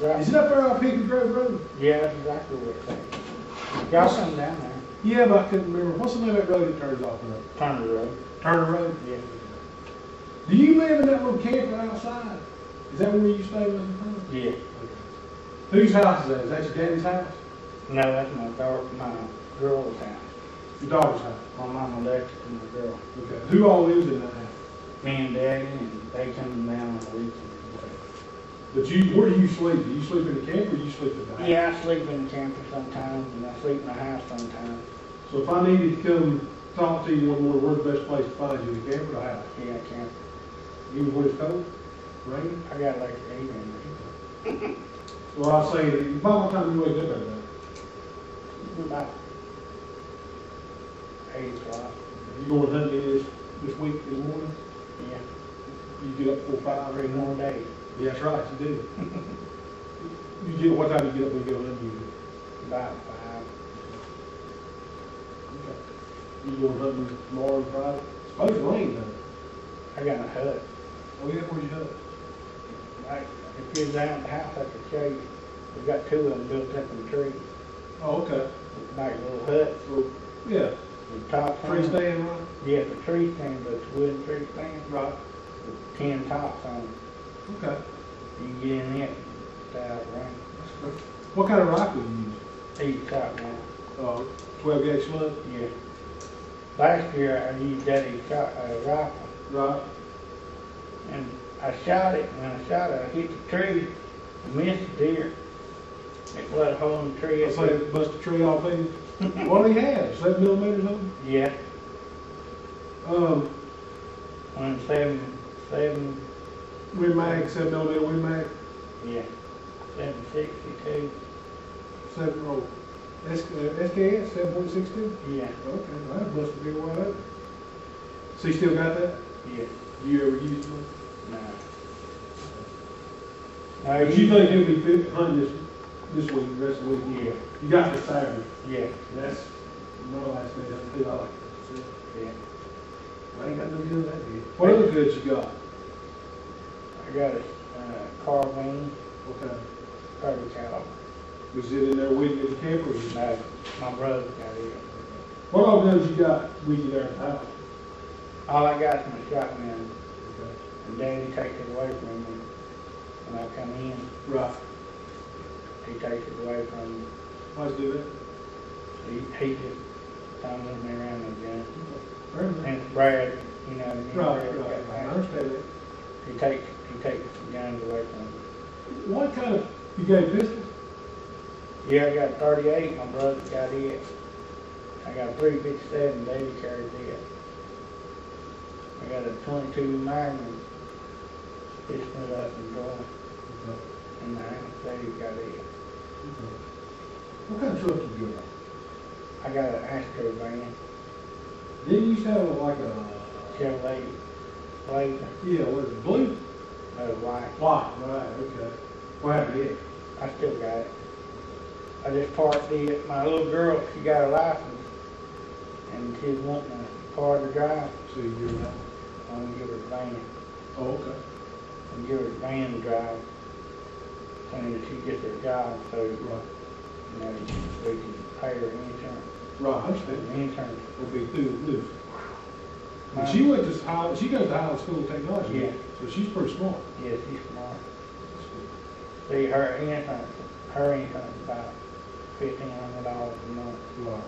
Right. Is it up there on Pickens Grove Road? Yeah, that's exactly what it's saying. Y'all come down there. Yeah, but I couldn't remember. What's the name of that road it turns off of? Turner Road. Turner Road? Yeah. Do you live in that little camper outside? Is that where you stay with your friend? Yeah. Whose house is that? Is that your daddy's house? No, that's my girl's house. Your daughter's house? My mama left it to my girl. Okay. Who all lives in that house? Me and Daddy, and they come down on the weekend. But where do you sleep? Do you sleep in the camper or do you sleep in the house? Yeah, I sleep in the camper sometimes, and I sleep in the house sometimes. So if I needed to come talk to you one morning, where's the best place to find you, the camper or the house? Yeah, camper. Even when it's cold? Rain? I got like 8 in there. Well, I was saying, about what time you wake up every day? About 8 o'clock. You going hunting this week in the morning? Yeah. You get up before 5? 3 more days. Yeah, that's right, you do. What time do you get up when you go hunting? About 5. Okay. You going hunting tomorrow and Friday? It's supposed to rain though. I got a hut. Oh yeah, where'd you hunt? Like, if you're down at the house, I could show you. We got 2 of them built up in the tree. Oh, okay. Like little huts. So, yeah. The top Tree one. stand, right? Yeah, the tree stand, but it's wooden tree stand. Right. With 10 tops on it. Okay. You can get in it without rain. What kind of rifle do you use? Each shot now. 12 gauge slug? Yeah. Last year I used Daddy's rifle. Right. And I shot it, and when I shot it, I hit the tree and missed the deer. It was a hole in the tree. I say it bust the tree off in. What do you have? 7 millimeters on it? Yeah. Um, One 7 Win mag, 7 millimeter win mag. yeah. 7.62. 7 oh. SKS 7.62? Yeah. Okay, that must have been wide open. So you still got that? Yeah. You ever used one? No. But you think he'll be fit hunting this week, the rest of the week? Yeah. You got this Saturday. Yeah. That's my last day. I think I like it. Yeah. I ain't got no good that good. What other goods you got? I got a carbine, Okay. 30 caliber. Was it in there with you in the camper? Or you? No, my brother got it. What all guns you got with you there at the house? All I got is my shotgun, Okay. and Daddy takes it away from me when I come in. Right. He takes it away from me. Why'd you do that? He just don't move me around no gun. Fair enough. And it's Brad, you know what I mean? Right, Brad's right. got I that. understand that. He takes the guns away from me. What kind of, you got a pistol? Yeah, I got 38, my brother got it. I got a 357, Daddy carried it. I got a 22 Magnum, fixing it up and going. Okay. And Daddy got it. Okay. What kind of truck you got? I got an Astro van, Didn't you used to have like a, Chevrolet Blazer, yeah, what is it, blue? white. White, right, okay. What happened to it? I still got it. I just parked it. My little girl, she got a license, and she's wanting a car to drive. So you give it out? I'm gonna give her the van. Oh, okay. And give her the van to drive. And she gets her job, so Right. you know we can pay her insurance. Right, I understand. The insurance. Will be through the roof. And Mine- she went to Highland, she goes to Highland School of Technology. Yeah. So she's pretty smart. Yeah, she's smart. See, her insurance is about $1,500 a month. Right.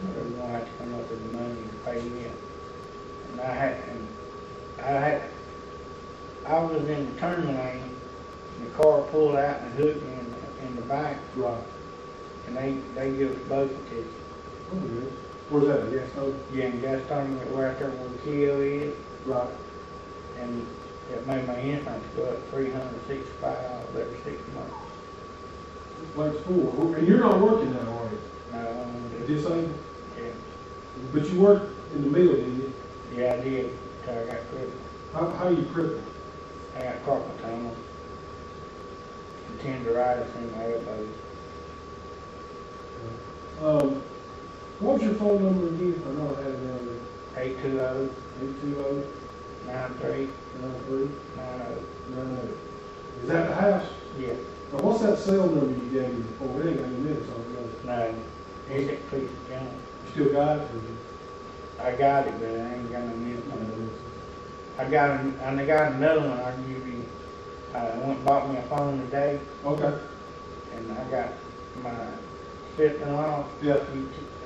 So we're gonna have to come up with the money to pay it. And I was in the turn lane, and the car pulled out and hooked me in the back, Right. and they give us both a ticket. Oh, good. Where's that, I guess, oh? Yeah, and gas turning it right there where the Keo is, Right. and it made my insurance go up $365 every 6 months. Like school. And you're not working now, are you? No, I don't At do this age? yeah. But you worked in the mill, didn't you? Yeah, I did, till I got crippled. How you crippled? I got carpal tunnel, and tendonitis in my elbows. What was your phone number again? I know I had it down there. 820 820 93 93 90. 90. Is that the house? Yeah. Now, what's that cell number you gave me before? It ain't got any minutes on it, does it? No, it's a piece of junk. You still got it? Or I got it, but I ain't got no minutes on it. I got another one I can give you. I went and bought me a phone today, Okay. and I got my sister-in-law. Yeah.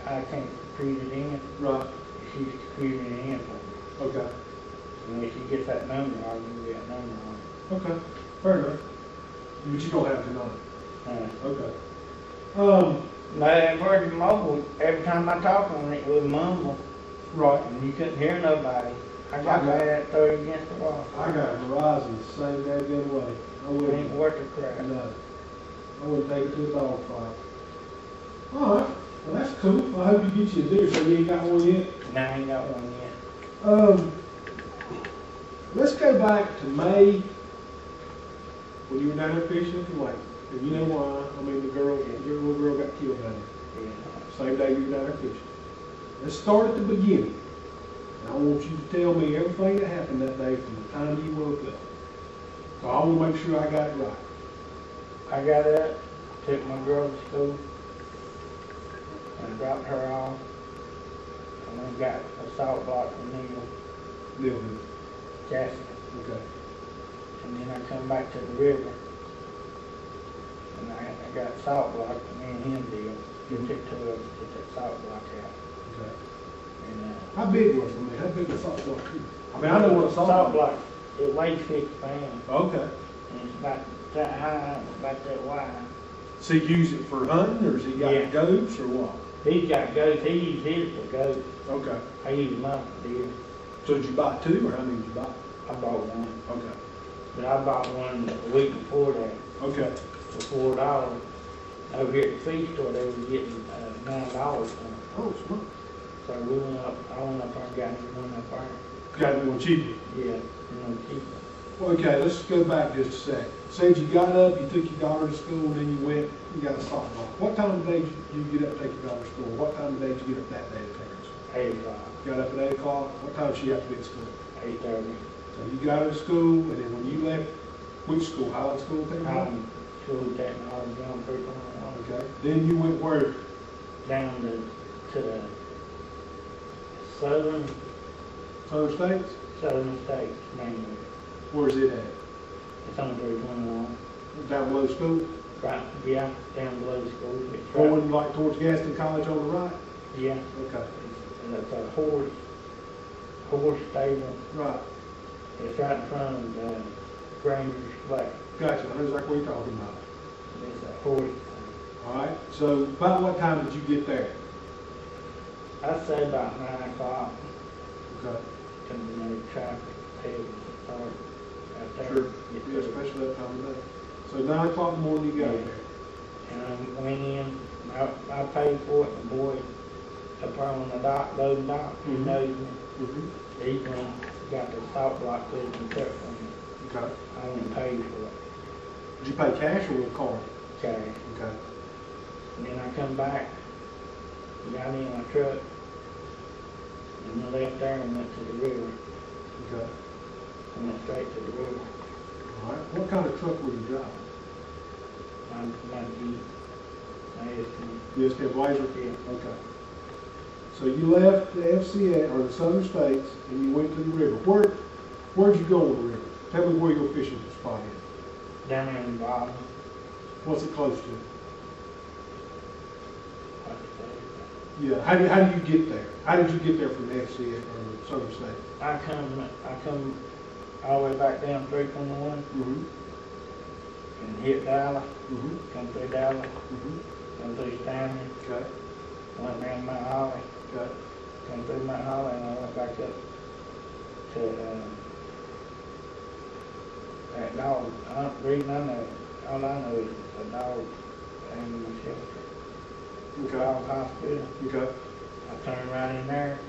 I can't feed it in. Right. She's feeding it in for me. Okay. And if she gets that number, I'll give you that number on Okay. Fair enough. But you don't have tonight. it. Okay. No, that Virgin Mobile, every time I talk on it, it would mumble, Right. and you couldn't hear nobody. I got Okay. that 30 against the wall. I got Verizon the same damn way. I It ain't wouldn't. worth the crap. No. I wouldn't take it to a dog fight. All right. Well, that's cool. Well, I hope you get you a deer. So you ain't got one yet. No, I ain't got one yet. Let's go back to May when you were down there fishing at the lake. And you know why? I mean, your little girl got killed down there. Yeah. Same day you were down there fishing. Let's start at the beginning. And I want you to tell me everything that happened that day from the time you woke up. So I want to make sure I got it right. I got up, took my girl to school, and dropped her off, and then got a salt block from Neil Living. Jackson. Okay. And then I come back to the river, and I got a salt block, and me and him did. Just took 2 of us to get that salt block out. Okay. And, How big was it? I mean, how big was the salt block? I mean, I know what a salt block block, it weighs 50 pounds, Okay. and it's about that high, about that wide. So he use it for hunting, or has he got Yeah. goats, or what? He's got goats, he uses his for goats. Okay. I use mine for deer. So did you buy 2, or how many did you buy? I bought one, Okay. but I bought one a week before that Okay. for $4. Over here at the feed store, they were getting $9 for them. Oh, smart. So I went up there and got him one up there. Got it more cheaper. Yeah, cheaper. Okay, let's go back just a sec. Said you got up, you took your daughter to school, and then you went, you got a salt block. What time of day did you get up to take your daughter to school? What time of day did you get up that day to take her to school? 8 o'clock, Got up at 8 o'clock? What time did she have to be at school? 8:30. So you got her to school, and then when you left, which school? Highland School? Take her home? School technology on 3.1. Okay. Then you went where? Down to the southern States? states, mainly. Where's it at? It's on 321. Down below school? Right, yeah, down below the school. It's right, Going like towards Gaston College on the right? yeah, Okay. and it's a horse stable. Right. It's right in front of the Granger's Flat. Gotcha. I know exactly what you're talking about. It's a horse. All right. So about what time did you get there? I'd say about 9 o'clock. Okay. Because the traffic heavy start out there. Sure. Get Yeah, there. especially that time of day. So 9 o'clock in the morning you got Yeah. there. And I went in, I paid for it, the boy up there on the dock, loading dock, he Mhm. knows me. Mm-hmm. He went, got the salt block put and cut for me. Okay. I went and paid for it, Did you pay cash or with a card? cash. Okay. And then I come back, got in my truck, and I left there and went to the river. Okay. I went straight to the river. All right. What kind of truck were you driving? My Jeep, my estimate. Yes, the Blazer? Yeah. Okay. So you left the FCA, or the Southern States, and you went to the river. Where'd you go on the river? Tell me where your fishing spot is. Down there in the bottom, What's it close to? like I say. Yeah. How do you get there? How did you get there from the FCA or the Southern States? I come all the way back down 321 Mm-hmm. and hit Dallas, Mm-hmm. come through Dallas, Mm-hmm. come through Stanley, Okay. went down Mount Holly, Okay. come through Mount Holly, and I went back up to that dog. The reason I know, all I know is a dog animal shelter, Okay. dog hospital. Okay. I turned right in there,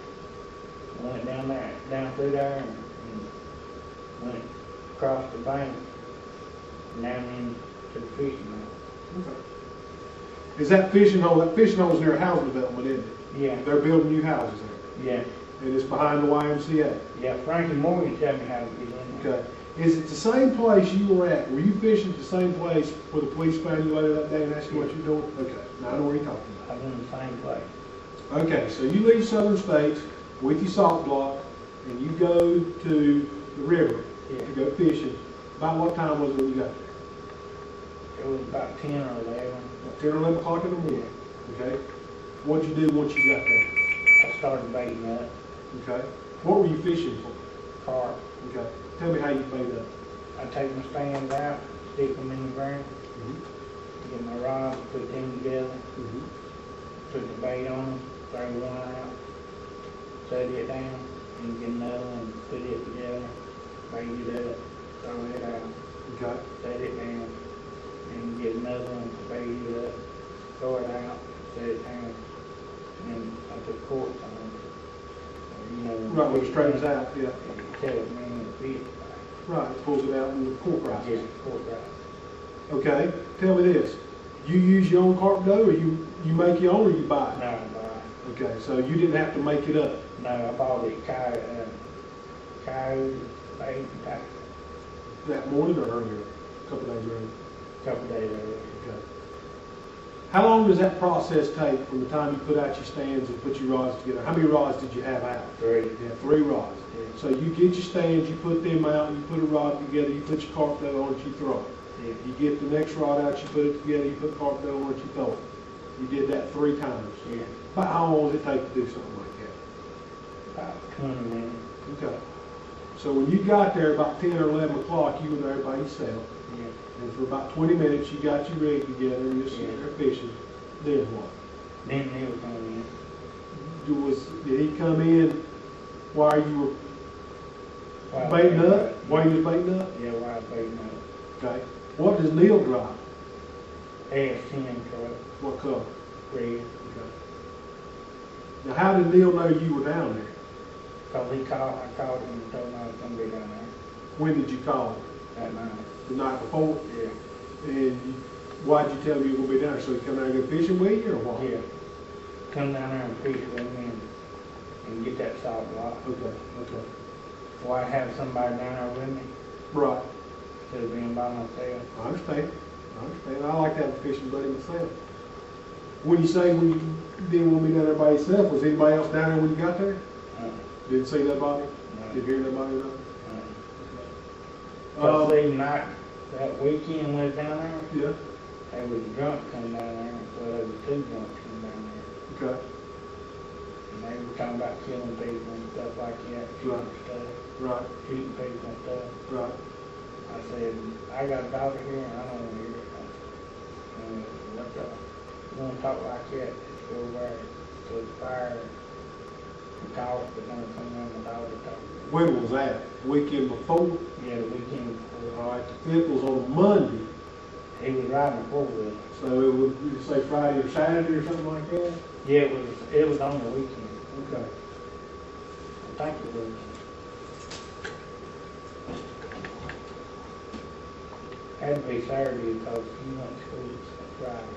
went down there, down through there, and went across the bank, and down into the fishing hole. Okay. Is that fishing hole? That fishing hole is near a housing development, isn't it? Yeah, They're building new houses there, yeah, and it's behind the YMCA. yeah. Frankie Morgan showed me how to get in there. Okay. Is it the same place you were at? Were you fishing at the same place where the police found you later that day and asked you what you're doing? Okay, now I know what you're talking I was in the same place. about. Okay, so you leave Southern States with your salt block and you go to the river Yeah. to go fishing. About what time was it when you got there? It was about 10 or 11. About 10 or 11 o'clock in the morning. Okay. What'd you do once you got there? I started baiting up Okay. What were you fishing for? carp. Okay. Tell me how you bait up. I take my stands out, stick them in the ground, Mm-hmm. get my rods, put them together, Mm-hmm. put the bait on them, throw one out, set it down, and get another one, put it together, bait it up, throw it out, Okay. set it down, and get another one, bait it up, throw it out, set it down, and I put corks on it. You know, Right, when it straightens out, yeah. Tell it, man, it Right, it pulls it out in the cork fits. rises. Yes, cork right. Okay, tell me this. You use your own carp dough, or you make your own, or you buy it? No, I Okay, so you didn't have to make it up. No, I bought it coyote, bait, That morning or earlier? A couple days earlier? a couple days earlier. Okay. How long does that process take from the time you put out your stands and put your rods together? How many rods did you have out? 3. You had 3 rods. Yeah. So you get your stands, you put them out, you put a rod together, you put your carp dough on it, you throw it. Yeah. You get the next rod out, you put it together, you put carp dough on it, you throw it. You did that 3 times. Yeah. About how long does it take to do something like that? About 20 minutes. Okay. So when you got there about 10 or 11 o'clock, you were there by yourself. Yeah. And for about 20 minutes, you got your rig together, and you're sitting there fishing. Then what? Then they were coming in. Did he come in while you were While baiting they- up? While you were baiting up? Yeah, while baiting up. Okay. What does Neil drive? AS10 truck, What color? red. Okay. Now, how did Neil know you were down there? Cause I called him and told him I was gonna be down there When did you call him? that night. The night before? Yeah. Why'd you tell him you were going to be down there? So he come down and go fishing with you, or what? Yeah. Come down there and fish with me and get that salt block. Okay, okay. Why have somebody down there with me Right. instead of being by myself? I understand. I like to have a fishing buddy myself. When you say when you didn't want to be down there by yourself, was anybody else down there when you got there? Didn't see nobody? No. Didn't hear nobody? No? Cause the night, that weekend we was down there, Yeah. they was drunk coming down there, well, there was 2 drunks coming down there. Okay. And they were talking about killing people and stuff like that, shooting stuff, Right. shooting people and stuff. Right. I said, I got a daughter here and I don't want to hear it. What the, you want to talk like that, just go over to the fire and talk, but don't come around my daughter talk. When was that? The weekend before? Yeah, the weekend before. All right. The 5th was on Monday. He was riding a 4-wheeler. So it would, you say Friday or Saturday or something like that? Yeah, it was on the weekend. Okay. I think it was. Had to be Saturday because he went to school Friday.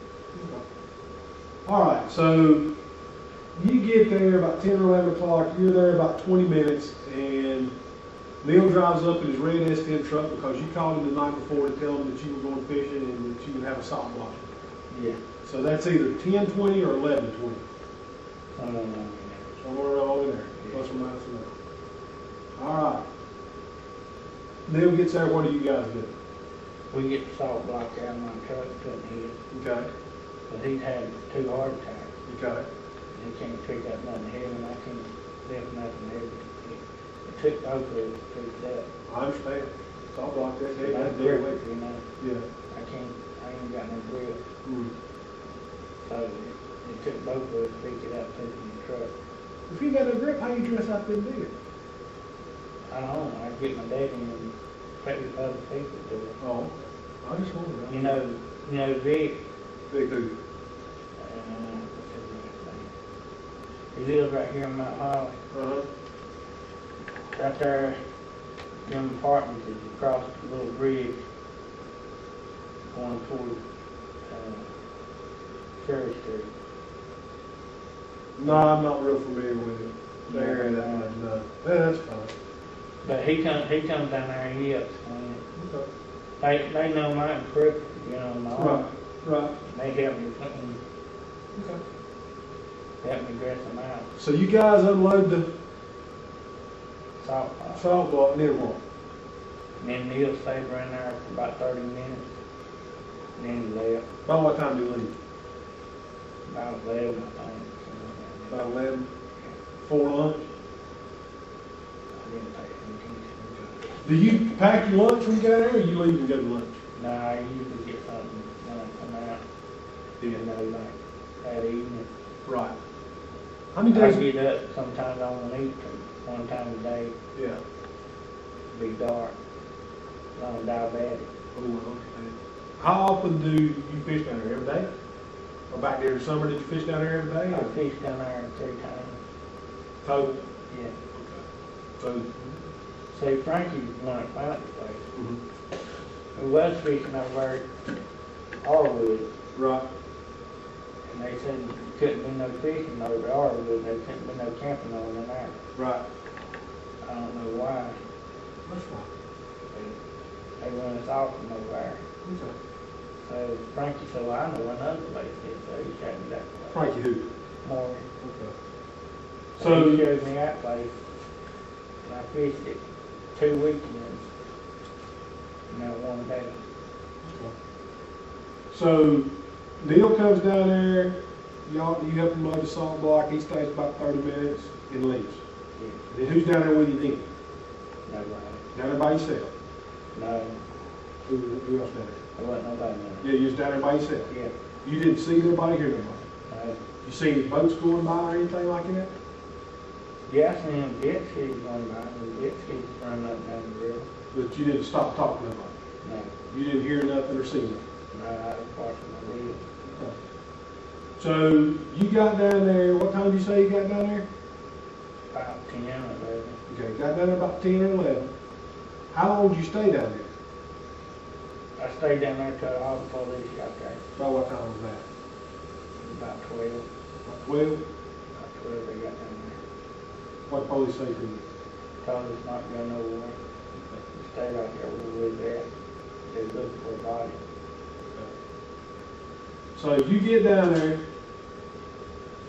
All right, so you get there about 10 or 11 o'clock, you're there about 20 minutes, and Neil drives up in his red S10 truck because you called him the night before to tell him that you were going fishing and that you would have a salt block. Yeah. So that's either 10:20 or 11:20. Somewhere around Somewhere over there, Yeah. plus or minus an hour. All right. Neil gets there, what do you guys do? there. We get the salt block out of my truck, couldn't hit it. Okay, But he'd had 2 heart attacks. okay. He can't pick up nothing heavy, and I can't lift nothing heavy. It took both of us to pick it up. I understand. Salt block, that's No it. grip, you know. Yeah. I ain't got no grip. Mm. So it took both of us to pick it up, put it in the truck. If you got no grip, how you dress out them deer? I don't know, I get my daddy and put with other people to it. Oh, I just wondered. You know Vic, Big who? what's his last name? He lives right here in Mount Holly. Uh-huh. Right there, them apartments is across the little bridge going toward Cherry Street. No, I'm not real familiar with it. There, that much, no. Yeah, that's fine. But he comes down there and he helps clean it. Okay. They know mine crooked, you know, my Right, arm. right. They help me clean, Okay. help me dress them out. So you guys unload the Salt pot. salt block and then what? And then Neil stayed around there for about 30 minutes. And then he left. About what time do you leave? About 11, I think. something like that. About 11, before lunch? I didn't pay any attention. Do you pack your lunch when you get out there, or you leave and go to lunch? No, I usually get something when I come out. You know, like that evening. Right. How many I days? get up sometimes I won't eat till one time a day. Yeah. Be dark. I'm diabetic. Oh, okay. How often do you fish down there? Every day? Or back there in the summer, did you fish down there every day? I Or fish down there 3 times. total? Yeah. So, See, Frankie wanted to find the place. mhm. We was fishing over there at Arwood, Right. and they said there couldn't be no fishing over at Arwood. There couldn't be no camping over there. Right. I don't know why. That's right. They run us off from over there. Okay. So Frankie said, well, I know another place is, so he showed me that place. Frankie who? Morgan. Okay. So he So, showed me that place, and I fished it 2 weekends, and that one day. so Neil comes down there, y'all, you help him load the salt block, he stays about 30 minutes and leaves. Yeah. Then who's down there with you then? Nobody. Down there by yourself? No, Who else down there? there wasn't nobody there. Yeah, you was down there by yourself? Yeah. You didn't see nobody, hear nobody? No. You see any boats going by or anything like that? Yeah, I seen them jet skis going by, and the jet skis running up and down the river. But you didn't stop talking to nobody? No, You didn't hear nothing or see nothing? no, I was watching the wheel. Okay. So you got down there, what time did you say you got down there? About 10 or 11. Okay, got down there about 10 or 11. How long did you stay down there? I stayed down there till all the police got there. About what time was that? About 12. About 12? About 12 they got down there. What police say to you? Told us not to go nowhere. Stay right there where we was at. They looked for a body. So you get down there,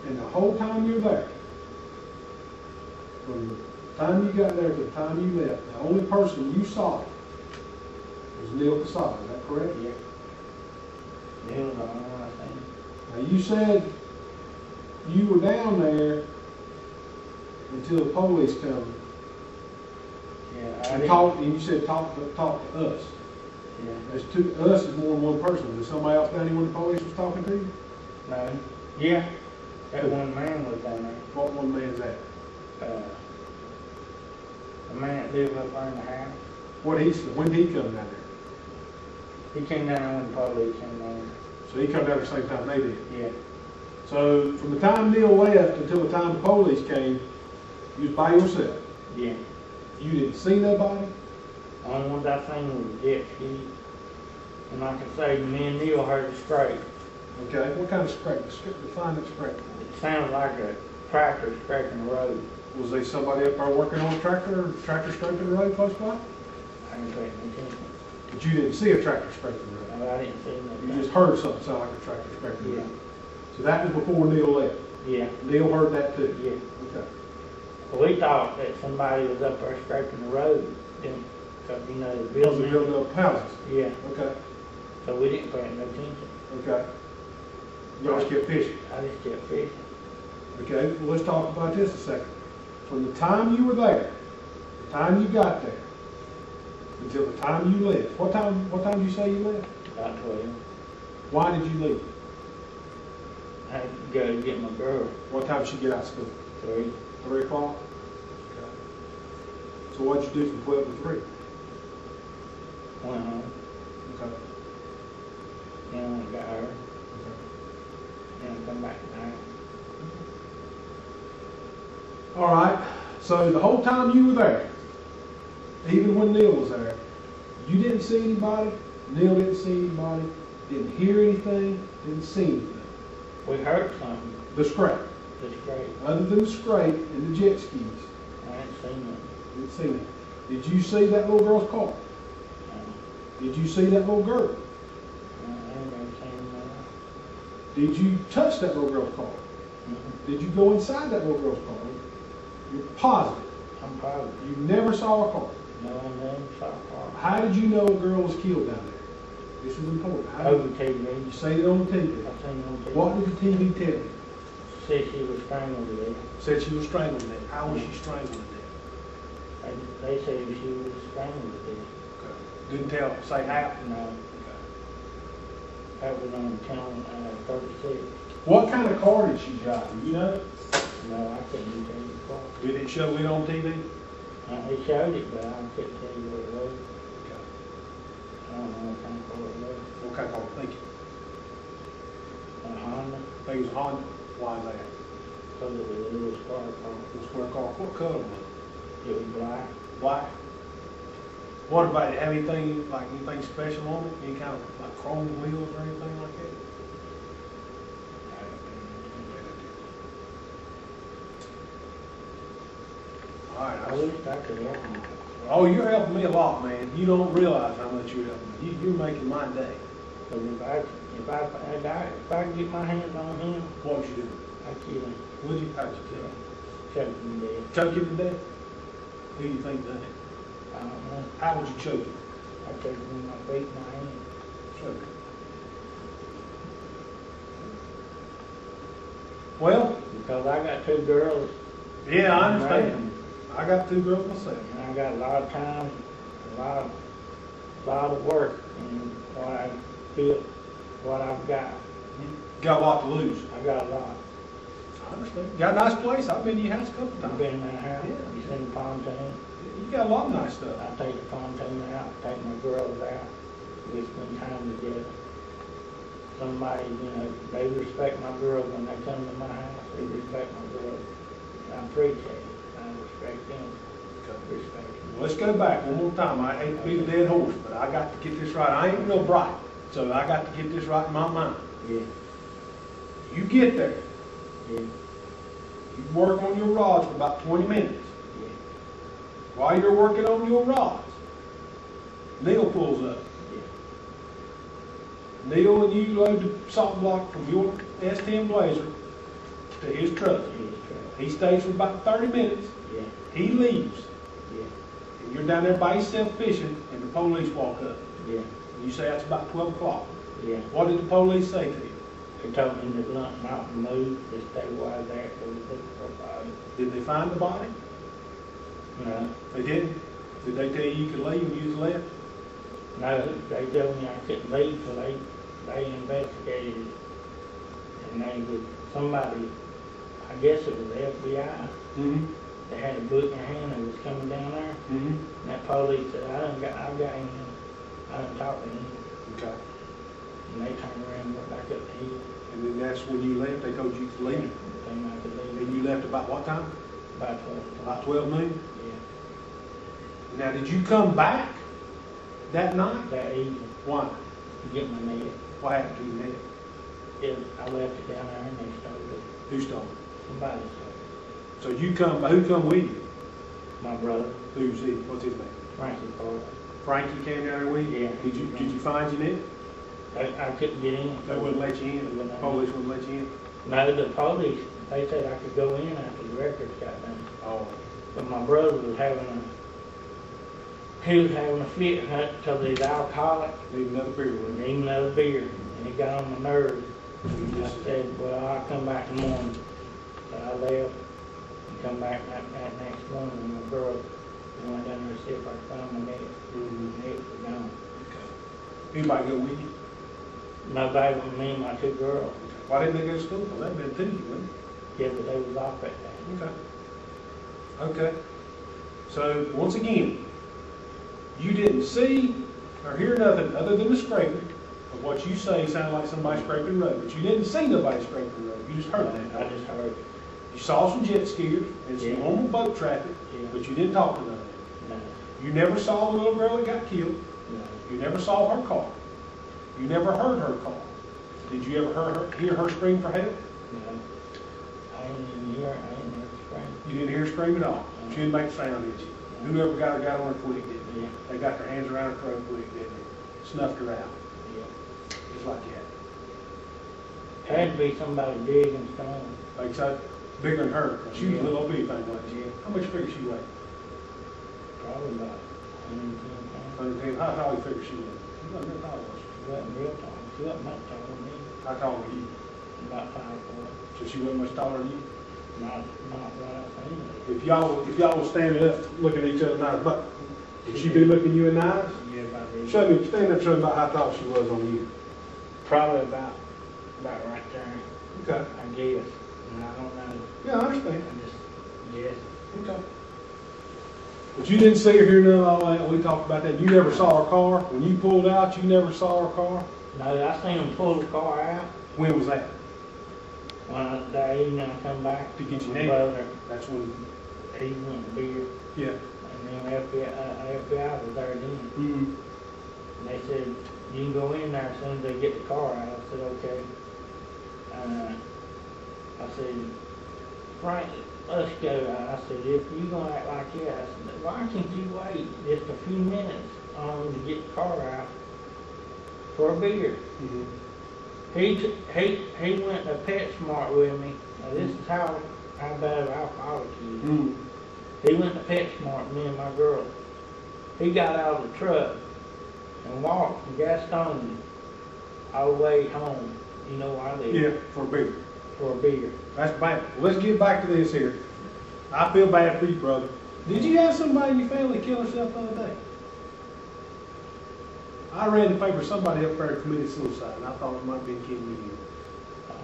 and the whole time you're there, from the time you got there to the time you left, the only person you saw was Neil Casada, is that correct? Yeah. Neil was the only one I seen. Now you said you were down there until the police come Yeah, I and didn't. talk, and you said talk to us. Yeah. There's two, us is more than one person. Was somebody else down here when the police was talking to you? No. Yeah. That one man was down there. What one man's that? The man that lived up there in the house. When did he come down there? He came down there when the police came down. So he come down at the same time they did. Yeah. So from the time Neil left until the time the police came, you was by yourself. Yeah. You didn't see nobody? The only one I seen was a jet ski. And like I say, me and Neil heard a scrape. Okay. What kind of scrape? Define that scrape. It sounded like a tractor scraping the road. Was there somebody up there working on a tractor scraping the road close by? I didn't pay any attention. But you didn't see a tractor scraping the road. No, I didn't see You nothing. just heard something sound like a tractor scraping the Yeah. road. So that was before Neil left. Yeah. Neil heard that too? Yeah. Okay. Well, we thought that somebody was up there scraping the road. Then, cause you know, the Because they building. building up houses? Yeah. Okay. So we didn't pay no attention. Okay. Y'all just kept fishing? I just kept fishing. Okay, well, let's talk about this a second. From the time you were there, the time you got there, until the time you left, what time did you say you left? About 12. Why did you leave? I had to go get my girl. What time did she get out of school? 3. 3 o'clock? Okay. So what'd you do from 12 to 3? Went home. Okay. Then I went and got her. Then I come back to the house. All right, so the whole time you were there, even when Neil was there, you didn't see anybody, Neil didn't see anybody, didn't hear anything, didn't see anything. We heard something. The scrape. The scrape. Other than the scrape and the jet skis, I hadn't seen nothing. didn't see anything. Did you see that little girl's car? Did you see that little girl? Did you touch that little girl's car? Did you go inside that little girl's car? You're positive. I'm positive. You never saw a car. No, I never saw a car. How did you know a girl was killed down there? This is important. Over TV. You seen it on the TV. I seen it on TV. What did the TV tell you? Said she was strangled to death. Said she was strangled to death. How was she strangled to death? They said she was strangled to death. Okay. Didn't tell, say how? No. Okay. That was on channel 36. What kind of car did she drive? Do you know? No, I couldn't tell you the car. Did it show it on TV? They showed it, but I couldn't tell you what it was. Okay. I don't know what kind of car it was. What kind of car? Thank you. A Honda. I think it was a Honda. Why is that? Because it was a little square car. Little square car. What color was it? It was black. Black. What about it? Have anything like anything special on it? Any kind of like chrome wheels or anything like that? All right. I wish I could help them. Oh, you're helping me a lot, man. You don't realize how much you're helping me. You're making my day. Because if I could get my hands on him, What would you do? I'd kill him. How'd you kill him? Choke him to death. Choke him to death? Who do you think done it? I don't know. How would you choke him? I'd choke him with my feet and my hands. Choke him. Well, Because I got two girls. yeah, I understand. I got two girls myself. And I got a lot of time, a lot of work in what I feel, what I've got. You got a lot to lose. I got a lot. I understand. Got a nice place. I've been to your house a couple I've times. been in that house. Yeah. You seen the pontoon? You got a lot of nice stuff. I take the pontoon out, take my girls out. We spend time together. Somebody, they respect my girls when they come to my house. They respect my girls. I appreciate it. I respect them. Respect them. Let's go back one more time. I hate to be the dead horse, but I got to get this right. I ain't real bright, so I got to get this right in my mind. Yeah. You get there. Yeah. You work on your rods for about 20 minutes. Yeah. While you're working on your rods, Neil pulls up. Yeah. Neil and you load the salt block from your S10 Blazer to his truck. He stays for about 30 minutes. Yeah. He leaves. Yeah. And you're down there by yourself fishing, and the police walk up. Yeah. And you say that's about 12 o'clock. Yeah. What did the police say to you? They told me to not move, to stay wide there, so we look for a body. Did they find the body? No. They didn't? Did they tell you you could leave and you just left? No, they told me I couldn't leave, so they investigated it. And they was somebody, I guess it was the FBI. Mm-hmm. They had a book in their hand that was coming down there. Mm-hmm. And that police said, I got him. I didn't talk to him. Okay. And they turned around and went back up the hill. And then that's when you left? They told you to leave? Came out to leave. And you left about what time? About 12. About 12 noon? Yeah. Now, did you come back that night? That evening, Why? to get my net. What happened to your net? I left it down there and they stole it. Who stole it? Somebody stole it. So you come, who come with you? My brother, Who's he? What's his name? Frankie Carver. Frankie came down there with you? Yeah. Did you find your net? I couldn't get in. They wouldn't let you in? The police wouldn't let you in? No, the police, they said I could go in after the records got done. Oh. But my brother was having a fit because he's alcoholic. Need another beer with Need him? another beer. And it got on my nerves. I said, well, I'll come back in the morning. So I left and come back that next morning and my girl went down there to see if I could find my net. Mm-hmm. It was gone. Okay. Anybody go with you? Nobody but me and my two girls. Why didn't they go to school? Well, they'd been to you, wouldn't Yeah, but they was off that day. they? Okay. Okay. So, once again, you didn't see or hear nothing other than the scraping of what you say sounded like somebody scraping the road. But you didn't see nobody scraping the road. You just heard that. I just heard it. You saw some jet skiers and some Yeah. normal boat traffic, Yeah. but you didn't talk to none of them. No, You never saw the little girl that got killed. no, You never saw her call. You never heard her call. Did you ever hear her scream for help? no. I didn't even hear it. I didn't hear the scream. You didn't hear her scream at all. She didn't make a sound, did she? No. Whoever got her on her quick, didn't they? Yeah. They got their hands around her throat quick, didn't they? Snuffed her out. Yeah. Just like that. Had to be somebody big and strong. Like so, bigger than her. She was Yeah. a little bitty thing, wasn't she? Yeah. How much figure she weighed? Probably about 110 pounds. 110. How tall you figure she was? She wasn't real tall, was she? She wasn't real tall. She wasn't much taller than me. How tall were you? About 5'4". So she wasn't much taller than you? Not what I think. If y'all was standing up looking at each other in the eyes, but would she be looking you in the eyes? Yeah, about this. Show me, stand up, show me about how tall she was on you. Probably about right there. Okay. I guess. And I don't know. Yeah, I understand. I just guess. Okay. But you didn't see her here none of all that. We talked about that. You never saw her car. When you pulled out, you never saw her car. No, I seen them pull the car out When was that? when that evening I come back To get your my name. brother. That's when. He went beer, Yeah. and then FBI was there then. Mm-hmm. And they said, you can go in there as soon as they get the car out. I said, okay. I said, Frank, let's go. I said, if you're going to act like that, I said, why can't you wait just a few minutes on to get the car out for a beer? Mm-hmm. He went to PetSmart with me. Now this is how bad of alcoholic he is. Mm-hmm. He went to PetSmart, me and my girl. He got out of the truck and walked from Gastonia all the way home. You know why they? Yeah, for a beer. For a beer. That's bad. Well, let's get back to this here. I feel bad for you, brother. Did you have somebody in your family kill herself the other day? I read in the paper somebody up there committed suicide, and I thought it might have been kidding you. Oh,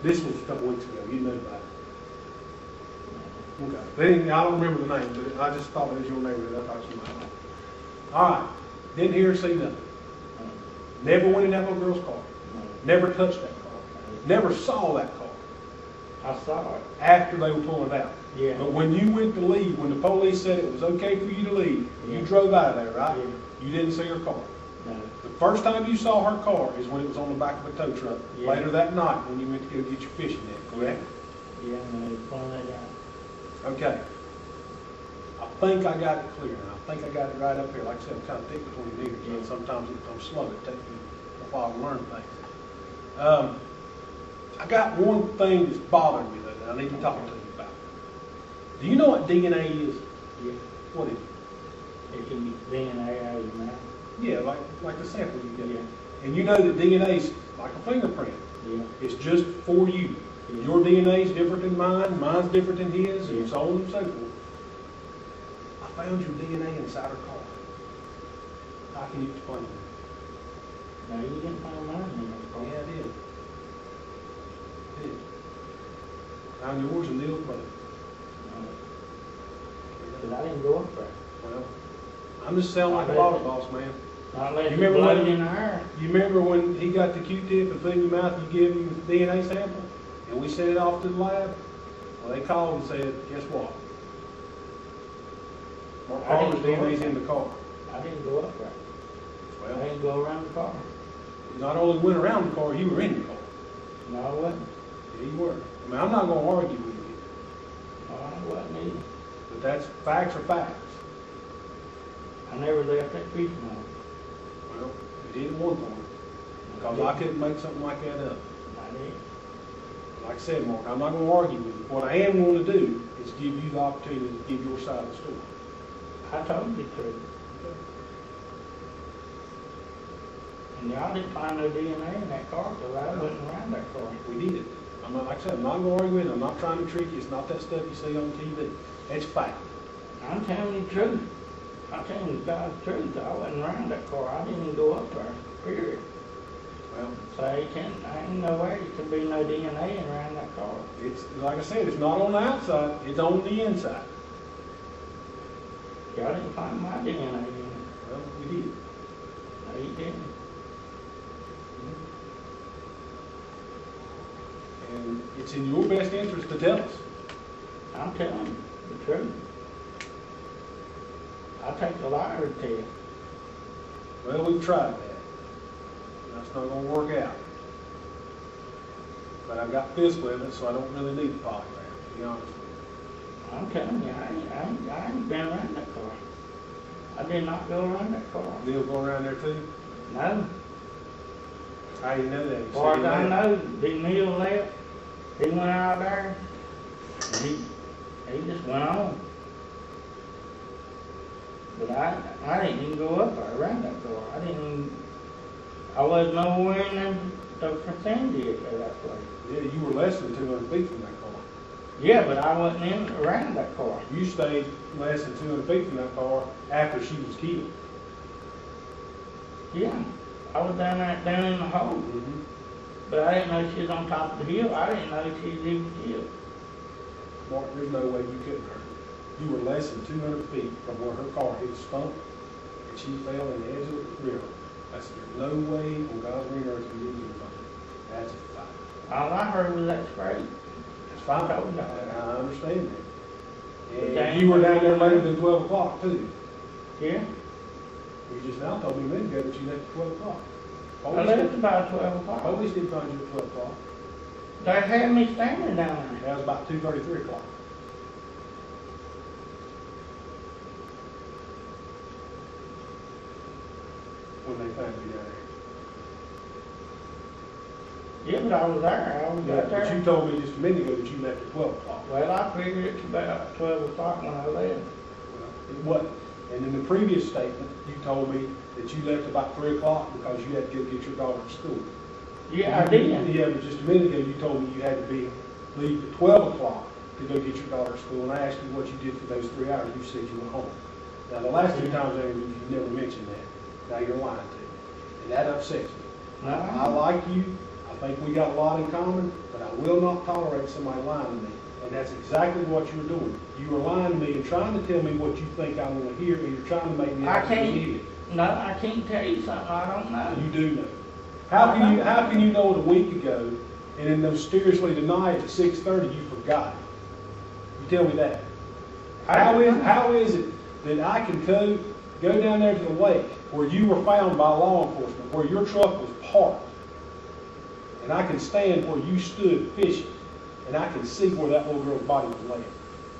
This was a couple weeks ago. You know about it. Okay. They didn't, I don't remember the name, but I just thought it was your neighborhood. I thought you might know. All right. Didn't hear or see nothing. Never went in that little girl's car. Never touched that car. Never saw that car I saw it. after they were pulling it out. Yeah. But when you went to leave, when the police said it was okay for you to leave, Yeah. you drove out of there, right? Yeah. You didn't see her car. No. The first time you saw her car is when it was on the back of a tow truck. Yeah. Later that night when you went to go get your fishing net, correct? Yeah, no, it's one of that. Okay. I think I got it clear now. I think I got it right up here. Like I said, I'm kind of thick between the ears. Yeah. And sometimes I'm slow. It takes me a while to learn things. I got one thing that's bothering me though that I need to talk to you about. Do you know what DNA is? Yeah. What is it? It can be DNA out of your mouth. Yeah, like the sample you get. Yeah. And you know that DNA is like a fingerprint. Yeah. It's just for you. Yeah. Your DNA is different than mine, mine's different than his, and Yeah. so on and so forth. I found your DNA inside her car. How can you explain that? No, you didn't find mine in the car. Yeah, I did. I did. Found yours and Neil's brother. But I didn't go up there. Well, I'm just sounding like a lot of boss, man. Not unless You you remember blood when- in the hair. You remember when he got the Q-tip and put it in your mouth, you gave him the DNA sample, and we sent it off to the lab? Well, they called and said, guess what? Mark I Carver's didn't go DNA's up in the car. I didn't go up there. I Well, didn't go around the car. you not only went around the car, you were in the car. No, I wasn't. Yeah, you were. I mean, I'm not going to argue with you, No, I wasn't either. but that's facts are facts. I never left that fish mouth. Well, you did one point, because I couldn't make something like that up. I did. Like I said, Mark, I'm not going to argue with you. What I am going to do is give you the opportunity to give your side of the story. I told you the truth. And y'all didn't find no DNA in that car because I wasn't around that car. We did. I'm not, like I said, I'm not going to argue with you. I'm not trying to trick you. It's not that stuff you see on TV. It's fact. I'm telling you the truth. I'm telling you God's truth. I wasn't around that car. I didn't even go up there, period. Well, So I ain't no way there can be no DNA around that car. it's like I said, it's not on the outside. It's on the inside. Y'all didn't find my DNA in it. Well, we did. No, you didn't. And it's in your best interest to tell us. I'm telling you the truth. I take the liar test. Well, we've tried that. That's not going to work out. But I've got physical evidence, so I don't really need the polygraph, to be honest with you. I'm telling you, I ain't been around that car. I did not go around that car. Neil go around there too? No. How you know that? As far as I know, Big Neil left. He went out there, and he just went on. But I didn't even go up there around that car. I was nowhere in the vicinity of that place. Yeah, you were less than 200 feet from that car. Yeah, but I wasn't in around that car. You stayed less than 200 feet from that car after she was killed. Yeah, I was down in the hole. Mm-hmm. But I didn't know she was on top of the hill. I didn't know she was even killed. Mark, there's no way you couldn't hurt her. You were less than 200 feet from where her car hit a stump, and she fell in the edge of the river. There's no way on God's green earth you didn't get from her. That's a fact. All I heard was that spray. It's fine. Oh, no. I understand that. But And you were down there later than 12 o'clock, too. Yeah. You just now told me a minute ago that you left at 12 o'clock. I left about 12 o'clock. Police didn't find you at 12 o'clock. They had me standing down there. That was about 2:30, 3 o'clock. When they found you down there. Yeah, but I was there. I was Yeah, out but you there. told me just a minute ago that you left at 12 o'clock. Well, I figured it's about 12 o'clock when I left. Well, it wasn't. And in the previous statement, you told me that you left about 3 o'clock because you had to go get your daughter to school. Yeah, I did. Yeah, but just a minute ago, you told me you had to leave at 12 o'clock to go get your daughter to school, and I asked you what you did for those 3 hours. You said you went home. Now, the last 2 times I interviewed you, you never mentioned that. Now you're lying to me, and that upsets me. No, I like you. I think we got a lot in common, but I will not tolerate somebody lying to me. And that's exactly what you were doing. You were lying to me and trying to tell me what you think I want to hear, and you're trying to make me I actually can't. hear it. No, I can't tell you something I don't know. You do know. How can you know it a week ago, and then mysteriously tonight at 6:30 you forgot it? You tell me that. How is it that I can go down there to the lake where you were found by law enforcement, where your truck was parked, and I can stand where you stood fishing, and I can see where that little girl's body was laying?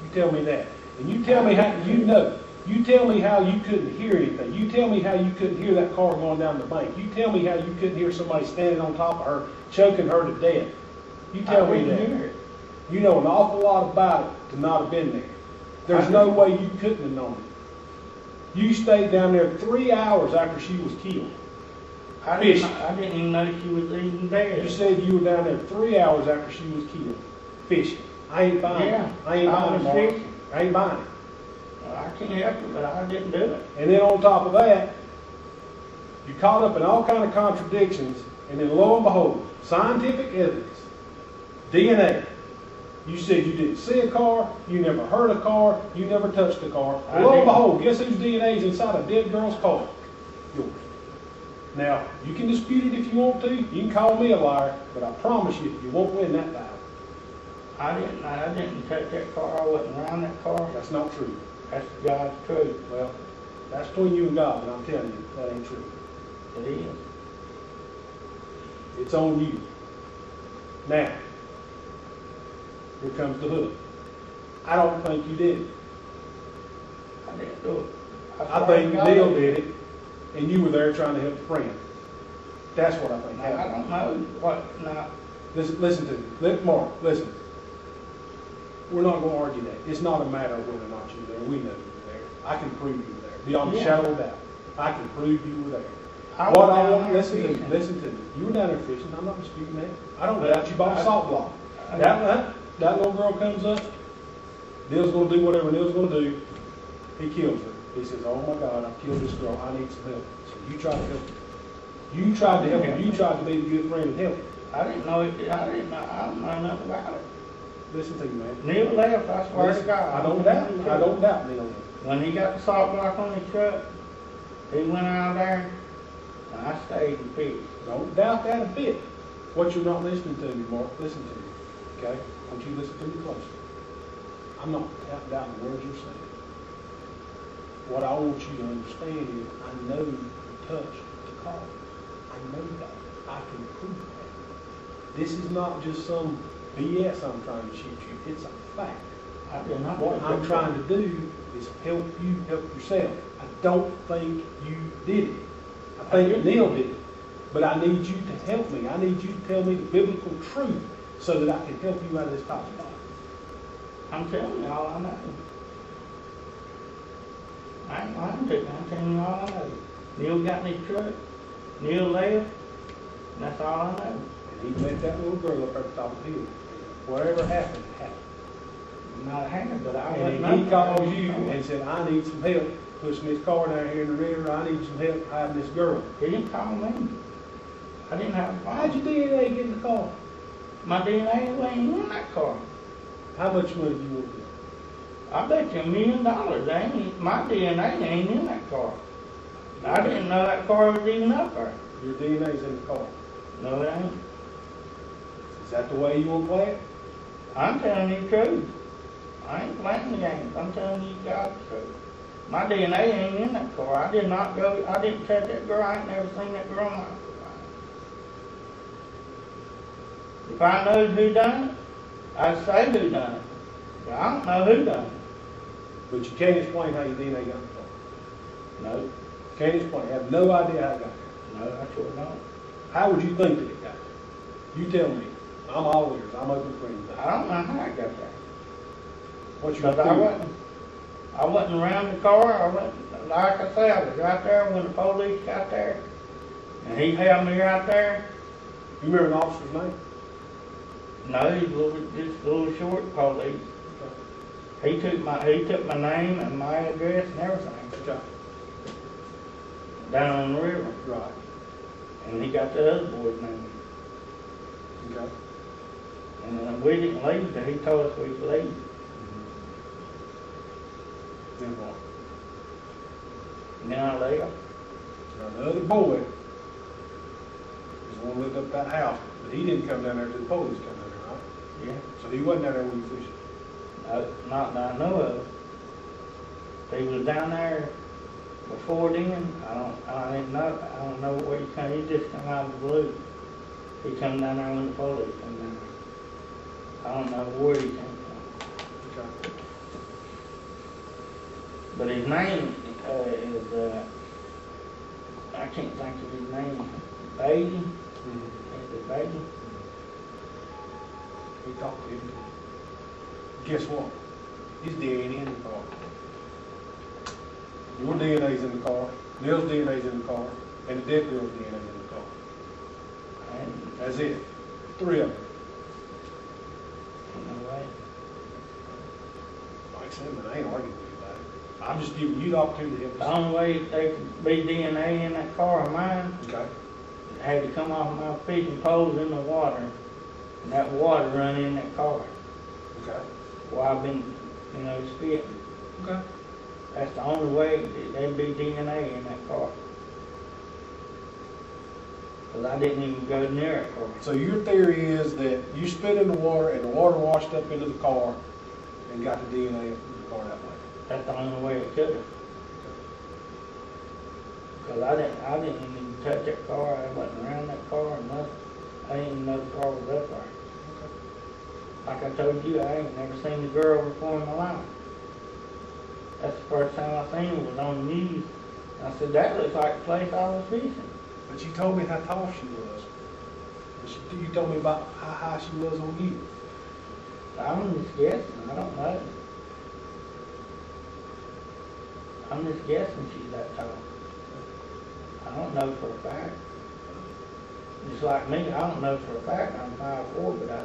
You tell me that. And you tell me how you know. You tell me how you couldn't hear anything. You tell me how you couldn't hear that car going down the bank. You tell me how you couldn't hear somebody standing on top of her, choking her to death. You tell me that. You know an awful lot about it to not have been there. There's no way you couldn't have known it. You stayed down there 3 hours after she was killed. I didn't even know she was even there. You said you were down there 3 hours after she was killed, fishing. I ain't buying it. I ain't buying it, Mark. I ain't buying it. Well, I can't help it, but I didn't do it. And then on top of that, you caught up in all kind of contradictions, and then lo and behold, scientific evidence, DNA. You said you didn't see a car, you never heard a car, you never touched a car. And lo and behold, guess whose DNA is inside a dead girl's car? Yours. Now, you can dispute it if you want to. You can call me a liar, but I promise you, you won't win that battle. I didn't touch that car. I wasn't around that car. That's not true. That's God's truth. Well, that's between you and God, and I'm telling you, that ain't true. It is. It's on you. Now, here comes the hook. I don't think you did it. I didn't do it. I think Neil did it, and you were there trying to help a friend. That's what I think I happened. don't know what. Now, Listen to me. Mark, listen. We're not going to argue that. It's not a matter of whether or not you were there. We know you were there. I can prove you were there. Beyond a shadow of doubt. I can prove you were there. Listen to me. You were down there fishing. I'm not disputing that. I don't doubt you bought a salt block. That little girl comes up. Neil's going to do whatever Neil's going to do. He kills her. He says, "Oh my God, I've killed this girl. I need some help." So you tried to help her. You tried to help her. You tried to be a good friend and help her. I didn't know it. I don't know nothing about it. Listen to me, man. Neil left. I swear to God. I don't doubt Neil left. When he got the salt block on his truck, he went out there, and I stayed and fished. Don't doubt that a bit. What you're not listening to me, Mark, listen to me. Okay? I want you to listen to me closely. I'm not doubting the words you're saying. What I want you to understand is I know you touched the car. I know that. I can prove that. This is not just some BS I'm trying to shoot you. It's a fact. I did not. What I'm trying to do is help you help yourself. I don't think you did it. I think Neil did it. But I need you to help me. I need you to tell me the biblical truth so that I can help you out of this top spot. I'm telling you all I know. I ain't lying to you. I'm telling you all I know. Neil got in his truck. Neil left. And that's all I know. And he met that little girl up at the top of the hill. Whatever happened, happened. Not happened, but I And wasn't. he called you and said, I need some help pushing this car down here in the river. I need some help hiding this girl. He didn't call me. I didn't have a How'd phone. your DNA get in the car? My DNA wasn't in that car. How much money do you want to? I bet you $1 million. My DNA ain't in that car. I didn't know that car was even up there. Your DNA's in the car. No, it ain't. Is that the way you want to play it? I'm telling you the truth. I ain't playing the games. I'm telling you God's truth. My DNA ain't in that car. I did not go. I didn't touch that girl. I ain't never seen that girl in my life. If I knowed who done it, I'd say who done it. But I don't know who done it. But you can't explain how your DNA got in the car. No, Can't explain. You have no idea how it got there. no, I sure don't. How would you think that it got there? You tell me. I'm all ears. I'm open for anything. I don't know how I got there. What's your Because theory? I wasn't around the car. I wasn't, like I said, I was right there when the police got there. And he held me right there. You remember an officer's name? No, he's just a little short police. He took my name and my address and everything. Okay. Down on the river. Right. And he got the other boy's name. Okay. And then we didn't leave till he told us we could leave. Then what? And then I left. Now, the other boy is the one who lived up that house, but he didn't come down there till the police come down there, right? Yeah. So he wasn't down there when you fishing. Not that I know of. He was down there before then. I didn't know. I don't know where he come. He just come out of the blue. He come down there when the police come down there. I don't know where he came from. Okay. But his name is, I can't think of his name. Bailey? Is it Bailey? We talked to him. Guess what? His DNA in the car. Your DNA's in the car. Neil's DNA's in the car. And the dead girl's DNA's in the car. And That's it. 3 of them. no way. Like I said, man, I ain't arguing with you about it. I'm just giving you the opportunity to help The us. only way there could be DNA in that car of mine, Okay. it had to come off my fishing poles in the water, and that water run in that car. Okay. While I've been, spitting. Okay. That's the only way there'd be DNA in that car. Because I didn't even go near it car. So your theory is that you spit in the water and the water washed up into the car and got the DNA in the car that way. That's the only way it could have. Because I didn't even touch that car. I wasn't around that car or nothing. I didn't even know the car was up there. Like I told you, I ain't never seen the girl before in my life. That's the first time I seen her was on the news. I said, that looks like the place I was fishing. But you told me how tall she was. And you told me about how high she was on you. I'm just guessing. I don't know. I'm just guessing she's that tall. I don't know for a fact. Just like me, I don't know for a fact I'm 5'4", but I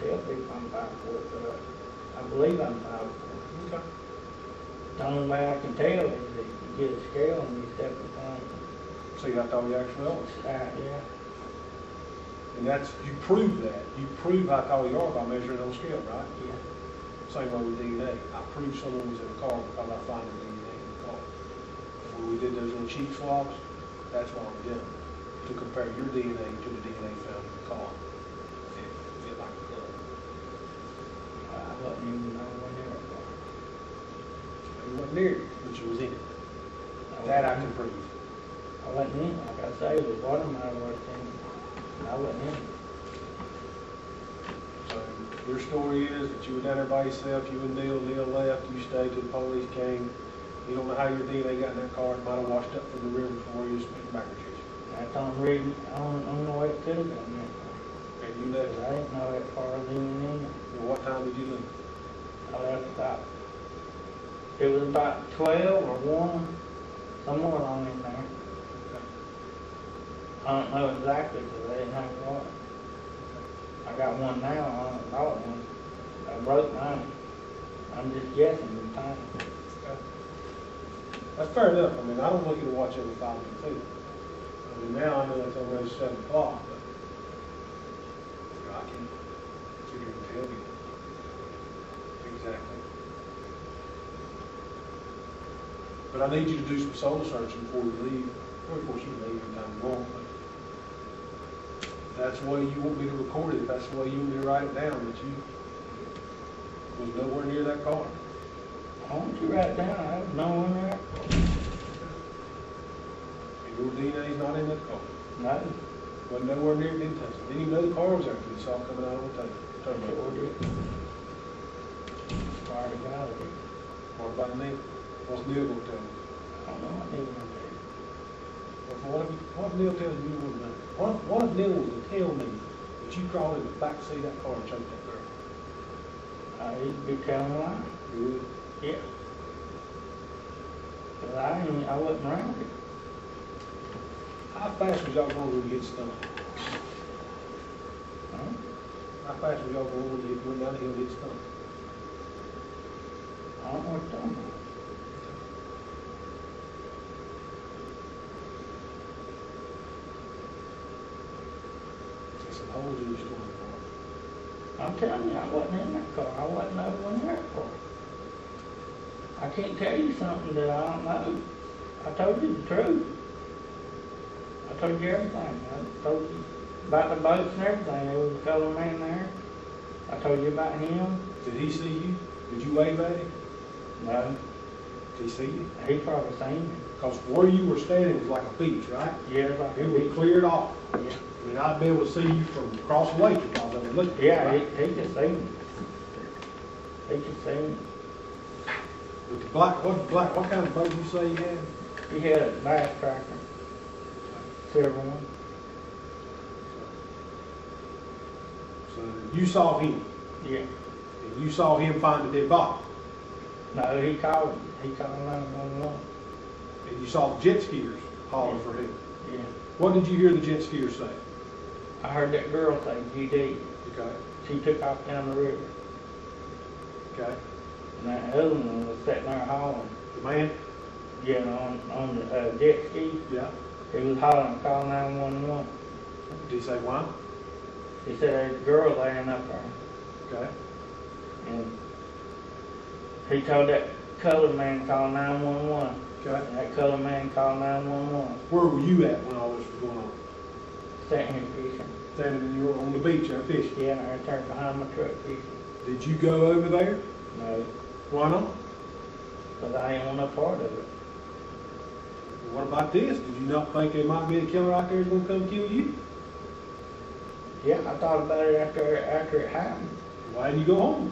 tell people I'm 5'4", but I believe I'm 5'4". Okay. The only way I can tell is that you get a scale and you step in front. See how tall you actually are. Yeah. And that's, you prove that. You prove how tall you are by measuring on the scale, right? Yeah. Same way with DNA. I proved someone was in a car because I found the DNA in the car. And when we did those little cheek swabs, that's why we did them. To compare your DNA to the DNA found in the car. It fit like a glove. I wasn't even nowhere near it. You wasn't near it, but you was in it. That I can prove. I wasn't in it. Like I say, it was watermelon worth in it. I wasn't in it. So Your story is that you were down there by yourself, you and Neil left, you stayed till the police came. You don't know how your DNA got in that car, it might have washed up from the river from where you was speaking back with you. That's the only reason, I don't know what it could have done that. And you left, I didn't know that far in. well, what time did you leave? I left it was about 12 or 1, somewhere along in there. I don't know exactly because I didn't have one. I got one now, I don't know one. I broke mine. I'm just guessing the time. Okay. That's fair enough. I mean, I don't want you to watch every 5 minutes either. I mean, now I know it's already 7 o'clock, but you know, I can't sit here and tell you exactly. But I need you to do some soul searching before you leave. Well, of course, you can leave anytime you want, but that's the way you want me to record it. That's the way you want me to write it down, that you was nowhere near that car. I want you to write it down. I was nowhere there. And your DNA's not in that car. No. Wasn't nowhere near it, didn't touch it. Didn't even know the car was there until you saw it coming out on the turbo. Sure did. Swear to God, I did. What about Neil? What's Neil going to tell me? I don't know what they were going to do. Well, what if Neil tells me you wouldn't know? What if Neil was to tell me that you crawled in the back seat of that car and choked that girl? He'd be telling a lie. You would? Yeah. Because I wasn't around it. How fast was y'all going when you hit stomach? Huh? How fast was y'all going when you went down the hill and hit stomach? I don't know what you're talking about. There's some holes in your story, Mark. I'm telling you, I wasn't in that car. I wasn't over in that car. I can't tell you something that I don't know. I told you the truth. I told you everything. I told you about the boats and everything. There was a fellow man there. I told you about him. Did he see you? Did you wave at him? No, Did he see you? he probably seen me. Because where you were standing was like a beach, right? Yeah, it's like It was cleared off. Yeah, I mean, I'd be able to see you from across the lake because I was looking. yeah, right? he could see me. He could see me. With the what kind of boat did you say you had? He had a bass tractor, silver one. So you saw him, Yeah. and you saw him find the dead body, No, he called me. He called 911. and you saw the jet skiers holler for him. Yeah. What did you hear the jet skiers say? I heard that girl say GD. Okay, She took off down the river. okay. And that other one was sitting there hollering. The man? Yeah, on the jet ski. Yeah. He was hollering, call 911. Did he say why? He said there's a girl laying up there. Okay. And he told that colored man call 911. Okay. And that colored man called 911. Where were you at when all this was going on? Sitting here fishing. Standing you were on the beach there fishing. Yeah, and I returned behind my truck fishing. Did you go over there? No, Why not? because I ain't want no part of it. What about this? Did you not think there might be a killer out there who's going to come kill you? Yeah, I thought about it after it happened. Why didn't you go home?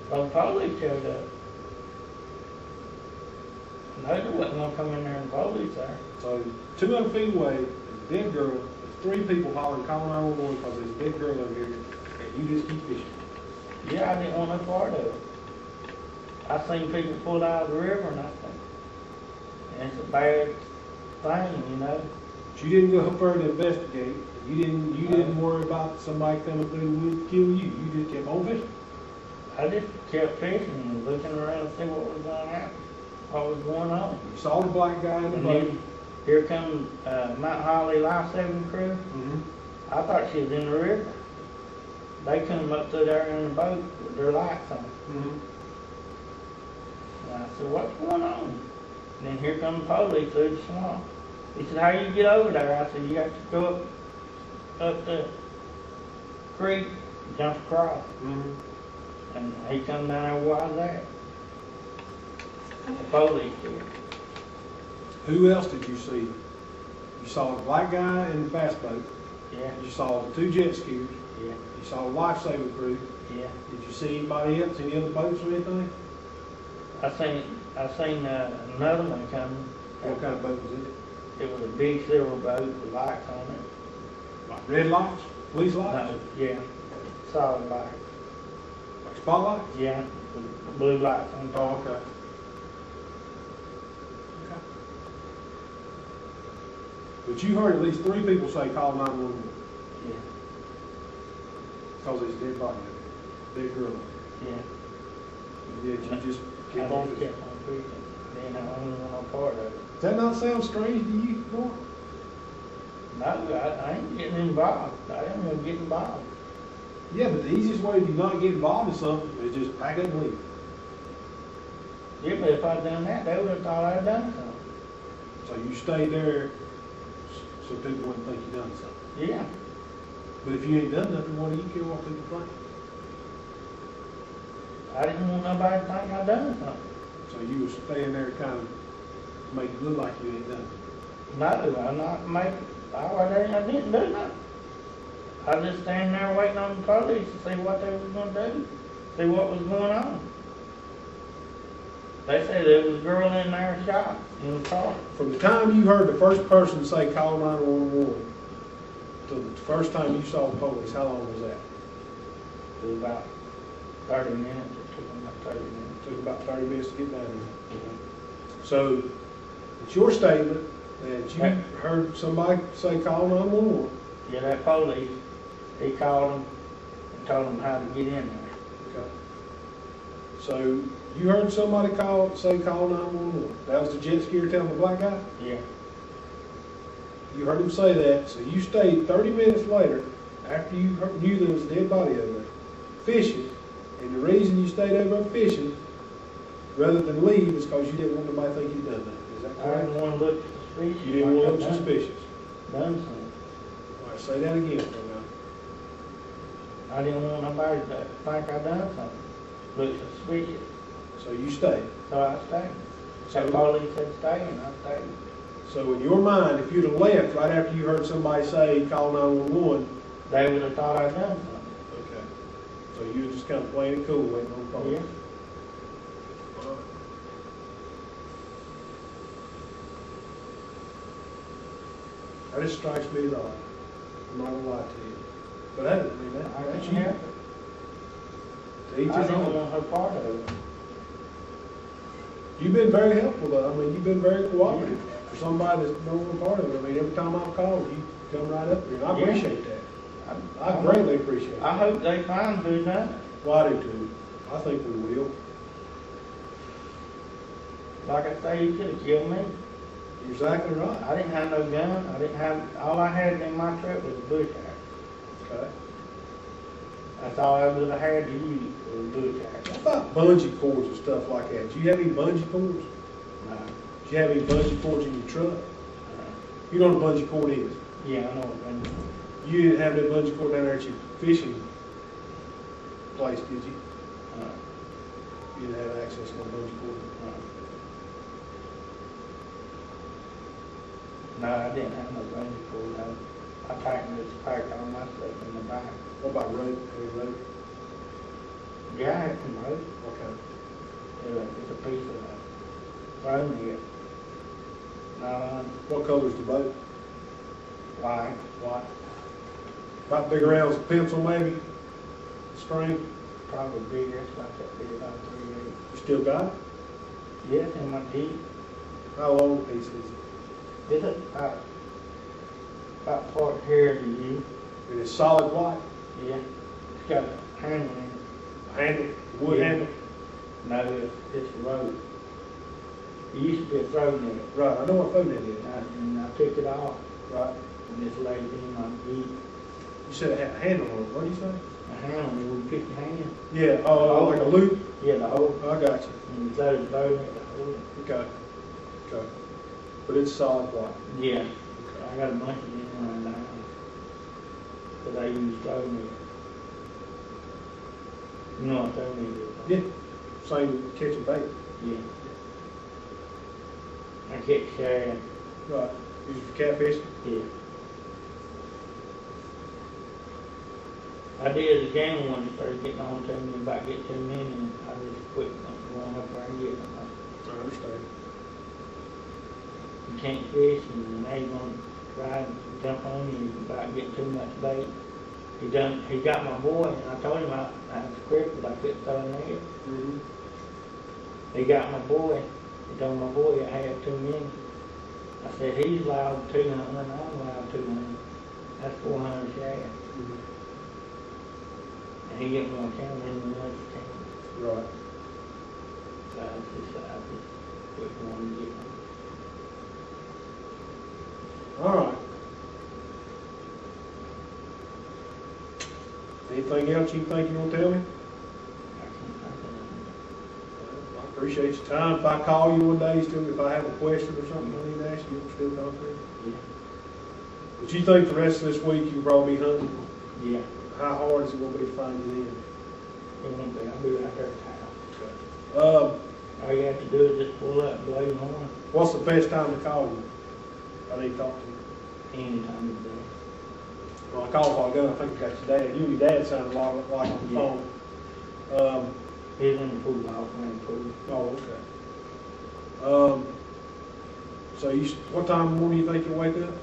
Well, the police showed up. No, there wasn't gonna come in there and police there. So 200 feet away, there's a dead girl, there's 3 people hollering, calling 911 because there's a dead girl over here, and you just keep fishing. Yeah, I didn't want no part of it. I seen people pulled out of the river and I think, and it's a bad thing, you know. But you didn't go further to investigate. You didn't worry about somebody coming through the woods to kill you. You just kept on fishing. I just kept fishing and looking around to see what was going to happen, what was going on. You saw the black guy in the And boat. then here comes Mount Holly life-saving crew. Mm-hmm. I thought she was in the river. They come up to there in the boat with their lights on. Mm-hmm. And I said, what's going on? And then here come the police through the swamp. He said, how you get over there? I said, you have to go up the creek, jump across. Mm-hmm. And he come down there, why is that? The police did. Who else did you see? You saw a black guy in the fast boat. Yeah, You saw the 2 jet skiers. yeah, You saw the lifesaving crew. yeah. Did you see anybody else, any other boats or anything? I seen another one coming. What kind of boat was it? It was a big silver boat with lights on it. Like red lights, police lights, No, yeah, solid lights. like spotlights? Yeah, with blue lights on top. Oh, okay. Okay. But you heard at least 3 people say call 911 Yeah, because there's a dead body in there, dead girl. yeah. And yet you just I kept just on kept fishing. on fishing. Then I only want no part of it. Does that not sound strange to you, Norm? No, I ain't getting involved. I didn't want to get involved. Yeah, but the easiest way to not get involved in something is just pack up and leave. Yeah, but if I'd done that, they would have thought I'd done something. So you stayed there so people wouldn't think you done something. Yeah, But if you ain't done nothing, why do you care what people think? I didn't want nobody to think I'd done something. So you were staying there kind of make it look like you ain't done it. No, I'm not making, I didn't do nothing. I was just standing there waiting on the police to see what they was gonna do, see what was going on. They said there was a girl in there shot in the car. From the time you heard the first person say call 911 to the first time you saw the police, how long was that? It was about 30 minutes, it took them about 30 minutes. It took about 30 minutes to get down there. So it's your statement that you heard somebody say call 911. Yeah, that police, he called them and told them how to get in there. Okay. So you heard somebody say call 911. That was the jet skier telling the black guy? Yeah, You heard him say that, so you stayed 30 minutes later, after you knew there was a dead body over there, fishing, and the reason you stayed over there fishing, rather than leave, is because you didn't want nobody to think you'd done that. Is that I correct? didn't want to look suspicious. You didn't want to look like I suspicious. Done something. All right, say that again for now. I didn't want nobody to think I done something, look suspicious. So you stayed. So I stayed. So- The police said stay, and I stayed. So in your mind, if you'd have left right after you heard somebody say call 911, They would have thought I'd done something. okay. So you were just kind of playing it cool, waiting on the police. Yeah. All right. That just strikes me as odd. I'm not gonna lie to you. But hey, I mean, I that's didn't you. have it. To each I his didn't own. want her part of it. You've been very helpful though. I mean, you've been very cooperative. For somebody that's no one part of it, I mean, every time I've called, you come right up here. And I Yeah. appreciate that. I greatly appreciate it. I hope they find who done it. Well, I do too. I think we will. Like I say, you could have killed me. You're exactly right. I didn't have no gun. I didn't have, all I had in my truck was a bush axe. Okay. That's all I would have had to use was a bush axe. What about bungee cords and stuff like that? Do you have any bungee cords? No. Do you have any bungee cords in your truck? You know what a bungee cord is? Yeah, I know what that is. You didn't have that bungee cord down there at your fishing place, did you? You didn't have access to no bungee cord? No, I didn't have no bungee cord. I tightened this pack on my stuff in the back. What about rope? Any rope? Yeah, I had some rope. Okay. It's a piece of thrown here. No, What color's the boat? white. White. About big around as a pencil maybe? String? Probably bigger. It's about that big, about 3 feet. You still got it? Yes, in my teeth. How long a piece is it? It's about part here to you. And it's solid white? Yeah. It's got a handle in it. Handle? Wood Yeah. handle? No, it's a rope. It used to be a thrown net. Right, I know what phone that is. And I took it off Right. and just laid it in my teeth. You said it had a handle on it. What did you say? A handle where you put your hand. Yeah, oh, like a loop? Yeah, the whole. I got you. And you throw the boat in it, the whole. Okay. Okay. But it's solid white. Yeah. I got a bunch of them around the house. But I use throwing net. You know what throwing net is? Yeah. Same catching bait. Yeah. I catch shad. Right. Use it for catfishing. Yeah. I did again when they started getting on to me about getting too many, and I just quit going up there and getting them. I understand. You can't fish, and now you're gonna try and jump on you about getting too much bait. He got my boy, and I told him I was crippled, I couldn't throw in there. Mm-hmm. He got my boy, he told my boy I had too many. I said, he's allowed 200, I'm allowed 200. That's 400 shad. Mm-hmm. And he get more camera than the other can. Right. So I just quit going to get them. All right. Anything else you think you want to tell me? I can't think of I appreciate your time. If I call you one day, if I have a question or something I need to ask you, you'll still talk to me? nothing. But you think the rest of this week you can probably be hunting? Yeah. How hard is it going to be to find you then? It won't be. I'll be right there at the house. All you have to do is just pull up, blow your horn, What's the best time to call you? I need to talk to you. anytime of the day. Well, I called a while ago, I think I got your dad. You and your dad sounded a lot like on the Yeah. phone. He's in the pool, I'll play in the pool. Oh, okay. So what time in the morning you think you'll wake up?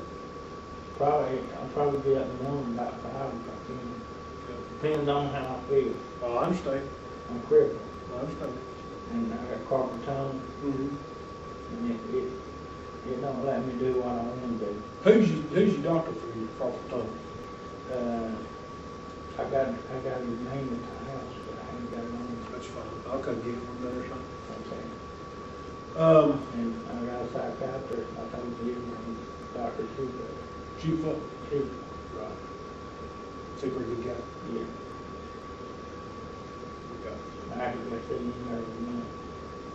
I'll probably be up in the morning about 5 if I can. Depends on how I feel. Oh, I understand. I'm crippled, I understand. and I got carpal tunnel, Mm-hmm. and it don't let me do what I want to do. Who's your doctor for your carpal tunnel? I got his name at the house, but I ain't got it on. That's fine. I'll come get one day or something. Okay. Um, And I got a psychiatrist, I told you, Dr. Super. Chief up. Super. Right. Super good guy. Yeah. Okay. I have to go see him every month.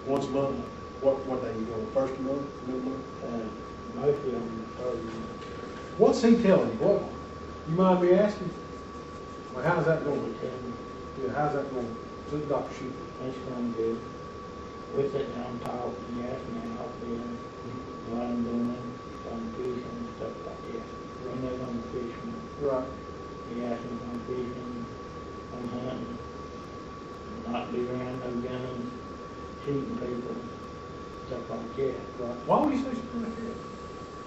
Once a month. What day you going? First of the month? Middle of the month? Mostly on the third month. What's he telling you? What? You mind me asking? Well, how's that going? Yeah, how's that going? To the Dr. Sheep. It's going good. We sit down and talk, and he asked me how I'm feeling, what I'm doing, on fishing and stuff like that. And they're on fishing. Right. He asked me if I'm fishing, I'm hunting, not be around no guns, shooting people, stuff like that. Right. Why would you say something like that?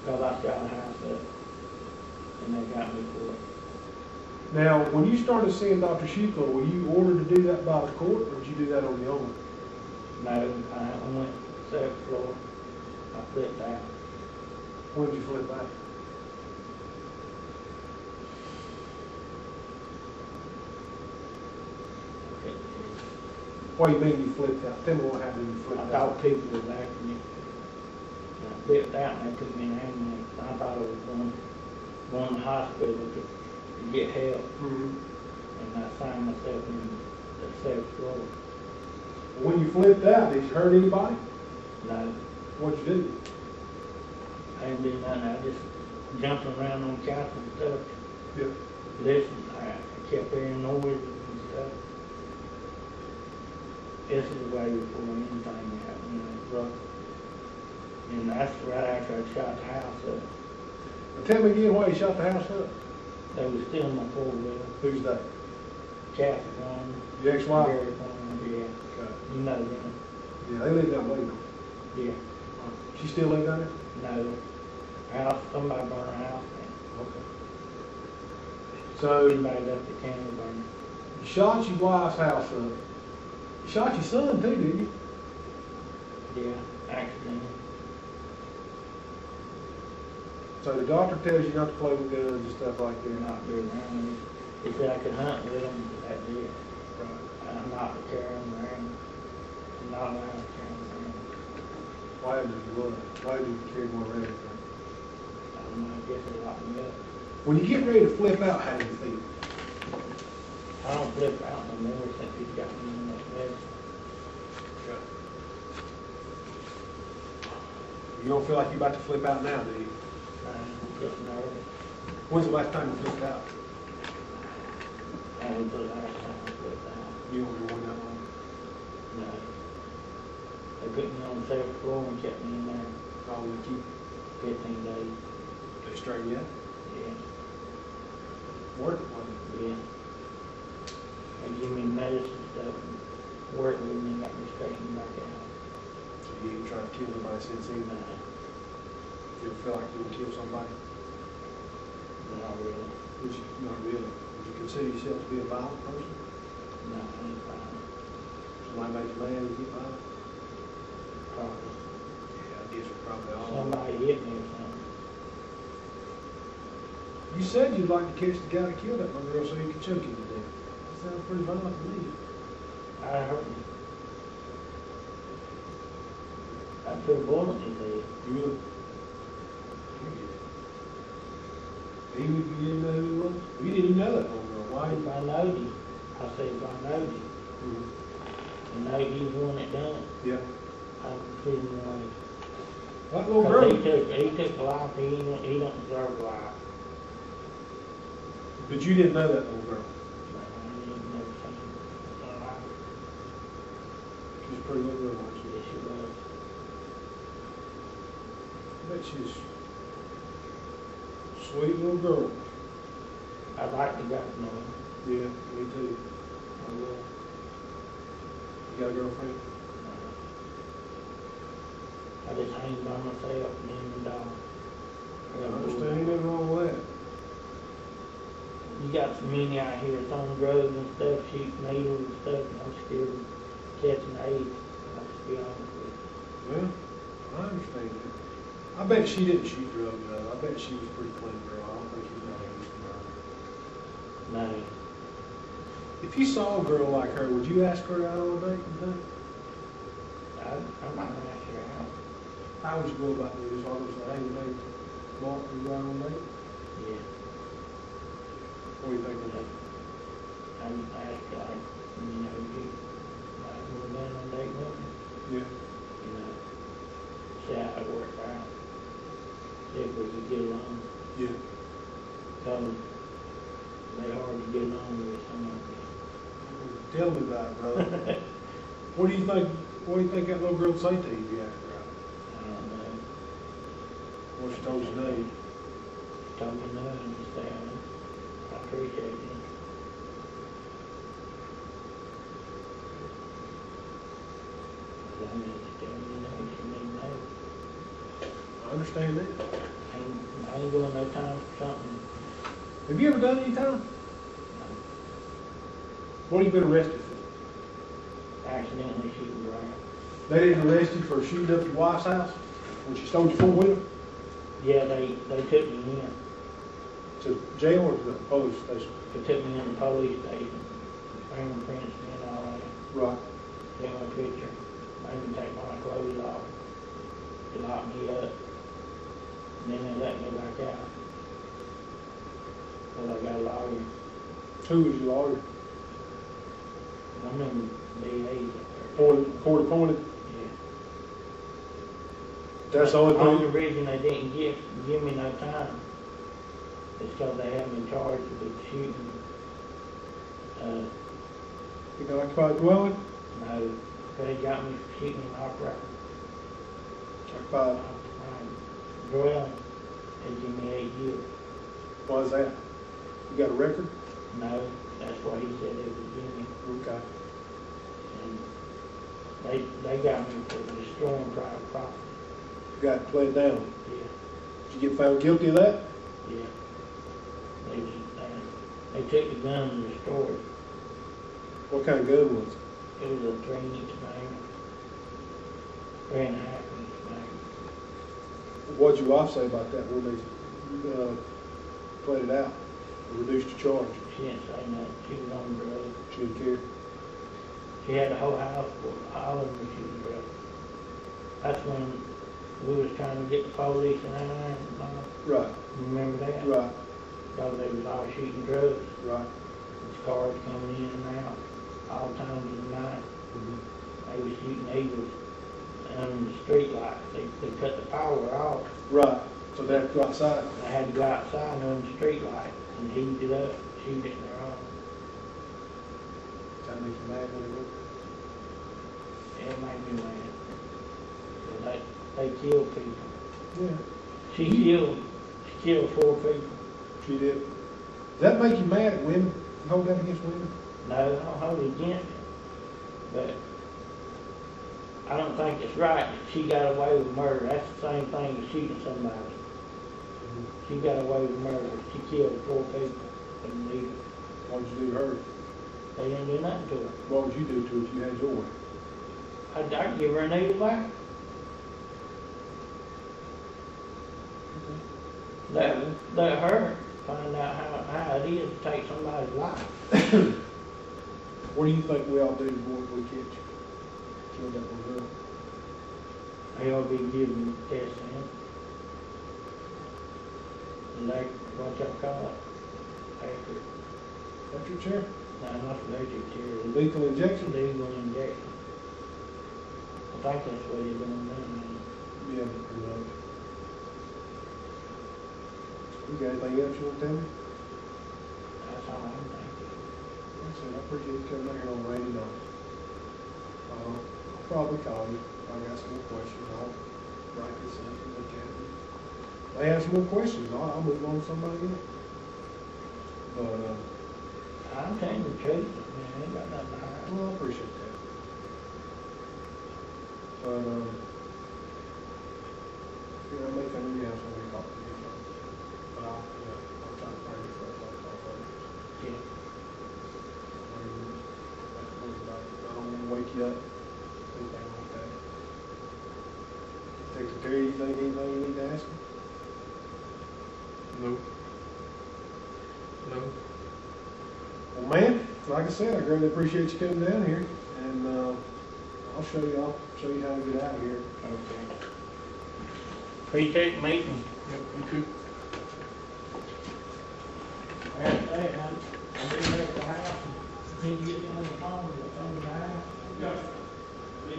Because I shot a house up, and they got me for it. Now, when you started seeing Dr. Sheepler, were you ordered to do that by the court, or did you do that on your own? No, I went to the 7th floor, I flipped out. When did you flip out? What do you mean you flipped out? Tell me what happened when you I flipped out. thought people was after me. And I flipped out and they took me in an ambulance. I thought I was going to the hospital to get help. Mm-hmm. And I signed myself in the 7th floor. When you flipped out, did you hurt anybody? No, What'd you do? I didn't do nothing. I just jumped around on the couch and stuff. Yeah. Listened. I kept hearing noises and stuff. This is way before anything happened, you know. Right. And that's right after I shot the house up. Now tell me again why you shot the house up. They was still in my four-wheeler. Who's that? Kathy Farmer. Your ex-wife? Gary Farmer, yeah. Okay. You know them. Yeah, they live down Waco. Yeah. She still live down there? No. House, somebody burned her house down. Okay. So, Somebody left the candle burning. you shot your wife's house up. You shot your son too, didn't you? Yeah, accident. So the doctor tells you not to play with guns and stuff like They're that. not very around. He said I could hunt with them, but that's it. Right. I'm not to carry them around. I'm not allowed to carry them around. Why did you run? Why did you carry one around? I don't know, I guess they locked me up. When you get ready to flip out, how do you feel? I don't flip out no more since he's got me in that bed. You don't feel like you're about to flip out now, do you? I'm getting nervous. When's the last time you flipped out? That was the last time I flipped out. You don't remember that long? No. They put me on the 7th floor and kept me in there Oh, we keep 15 days. they straighten you out? Yeah. Work it, wasn't it? Yeah. They give me medicine and stuff, and work with me, and got me straightened back out. So you ain't tried to kill nobody since then? You ever feel like you would kill somebody? Not really. Not really. Would you consider yourself to be a violent person? No, I ain't fine. Somebody make you mad and get violent? Probably. Yeah, I guess we're probably all. Somebody hit me or something. You said you'd like to catch the guy that killed that little girl so you could choke him to death. That sounds pretty violent to me. I hurt me. I put a bullet in his head. You would? Even if you didn't know who he was? You didn't even know that little girl. Why? If I knowed him, I said if I knowed him, and know he was the one that done it, Yeah. I would put him away. That little 'Cause girl? he took a life, he don't deserve a life. But you didn't know that little girl? So I didn't never seen him. She was a pretty little girl, wasn't she? Yes, she was. I bet she's a sweet little girl. I'd like to get to know him. Yeah, me too. I will. You got a girlfriend? I just hang by myself, me and the dog. I understand, ain't nothing wrong with that. You got so many out here throwing drugs and stuff, shooting needles and stuff, and I'm scared of catching AIDS. I'll just be honest with you. Well, I understand that. I bet she didn't shoot drugs though. I bet she was a pretty clean girl. I don't think she was out here just murder. No. If you saw a girl like her, would you ask her out on a date, you think? I'm not gonna ask her out. How would you go about doing this? I was like, hey, mate, Mark, we go out on a date? Yeah. What do you think of that? I'm ask like, you know, you like go down on a date with me, Yeah. you know, see how it works out. See if we can get along. Yeah. Cause they hard to get along with some of them. Tell me about it, brother. What do you think that little girl would say to you if you asked her out? I don't know. What she told you today? Told me no, and just say, I appreciate it. I mean, just tell me no, she need no. I understand that. I ain't going no time for something. Have you ever done any time? What have you been arrested for? Accidentally shooting Brian. They didn't arrest you for shooting up your wife's house when she stole your four-wheeler? Yeah, they took me in. To jail or to the police station? They took me in the police station. Fingerprints me and all that. Right. Take my picture. I even take my clothes off. They locked me up. And then they let me back out. Well, I got a lawyer. Who was your lawyer? I'm in DA's up there. Court appointed? Yeah. That's the only The only thing? reason they didn't give me no time is because they had me charged with shooting. You got occupied dwelling? No, they got me for shooting an opera. Occupied. Dwelling, they give me 8 years. Why is that? You got a record? No, that's what he said they would give me. Okay. And they got me for destroying private property. You got it played down. Yeah, Did you get found guilty of that? yeah. They took the gun and destroyed it. What kind of gun was it? It was a 3-inch mag, 3.5-inch mag. What'd your wife say about that when they played it out? Or reduced the charge? She didn't say nothing. She was on drugs. She didn't care? She had the whole house full, all of them she was drugs. That's when we was trying to get the police in there. Right. Remember that? Right. Because they was all shooting drugs. Right. There's cars coming in and out all times of the night. They was shooting eagles under the street lights. They cut the power off. Right. So they have to go outside. I had to go outside under the street light and heat it up, shoot it in their own. Does that make you mad when they go? It made me mad. 'Cause they killed people. Yeah. She killed 4 people. She did. Does that make you mad at women? You hold that against women? No, I don't hold it against her, but I don't think it's right that she got away with murder. That's the same thing as shooting somebody. She got away with murder. She killed 4 people. Couldn't believe it. What'd you do to her? They didn't do nothing to her. What would you do to her if you had your way? I'd give her a needle back. Let her find out how it is to take somebody's life. What do you think we ought to do before we catch you? Kill that little girl. They ought to be giving tests in. Like, what y'all call it? Electric. Electric chair? No, not electric chair. Lethal injection? Lethal injection. I think that's what he's doing now. Yeah, pretty much. You got anything else you want to tell me? That's all I'm thinking. Like I said, I appreciate you coming out here on rainy night. I'll probably call you. If I got some more questions, I'll write this up and look at it. If I have some more questions, I'll move on to somebody else. But, I'm telling you the truth, man, I ain't got nothing to hide. well, I appreciate that. But, you know, I may think we have somebody talk to you. But I'll try to find you for a phone call first. Yeah. I don't want to wake you up, anything like that. Secretary, you think anything you need to ask me? No. No. Well, man, like I said, I greatly appreciate you coming down here, and I'll show you how to get out of here. Okay. Appreciate the meeting. Yep, you too. That's it, I'll be there at the house. Can you get on the phone, or something, the house? Yeah.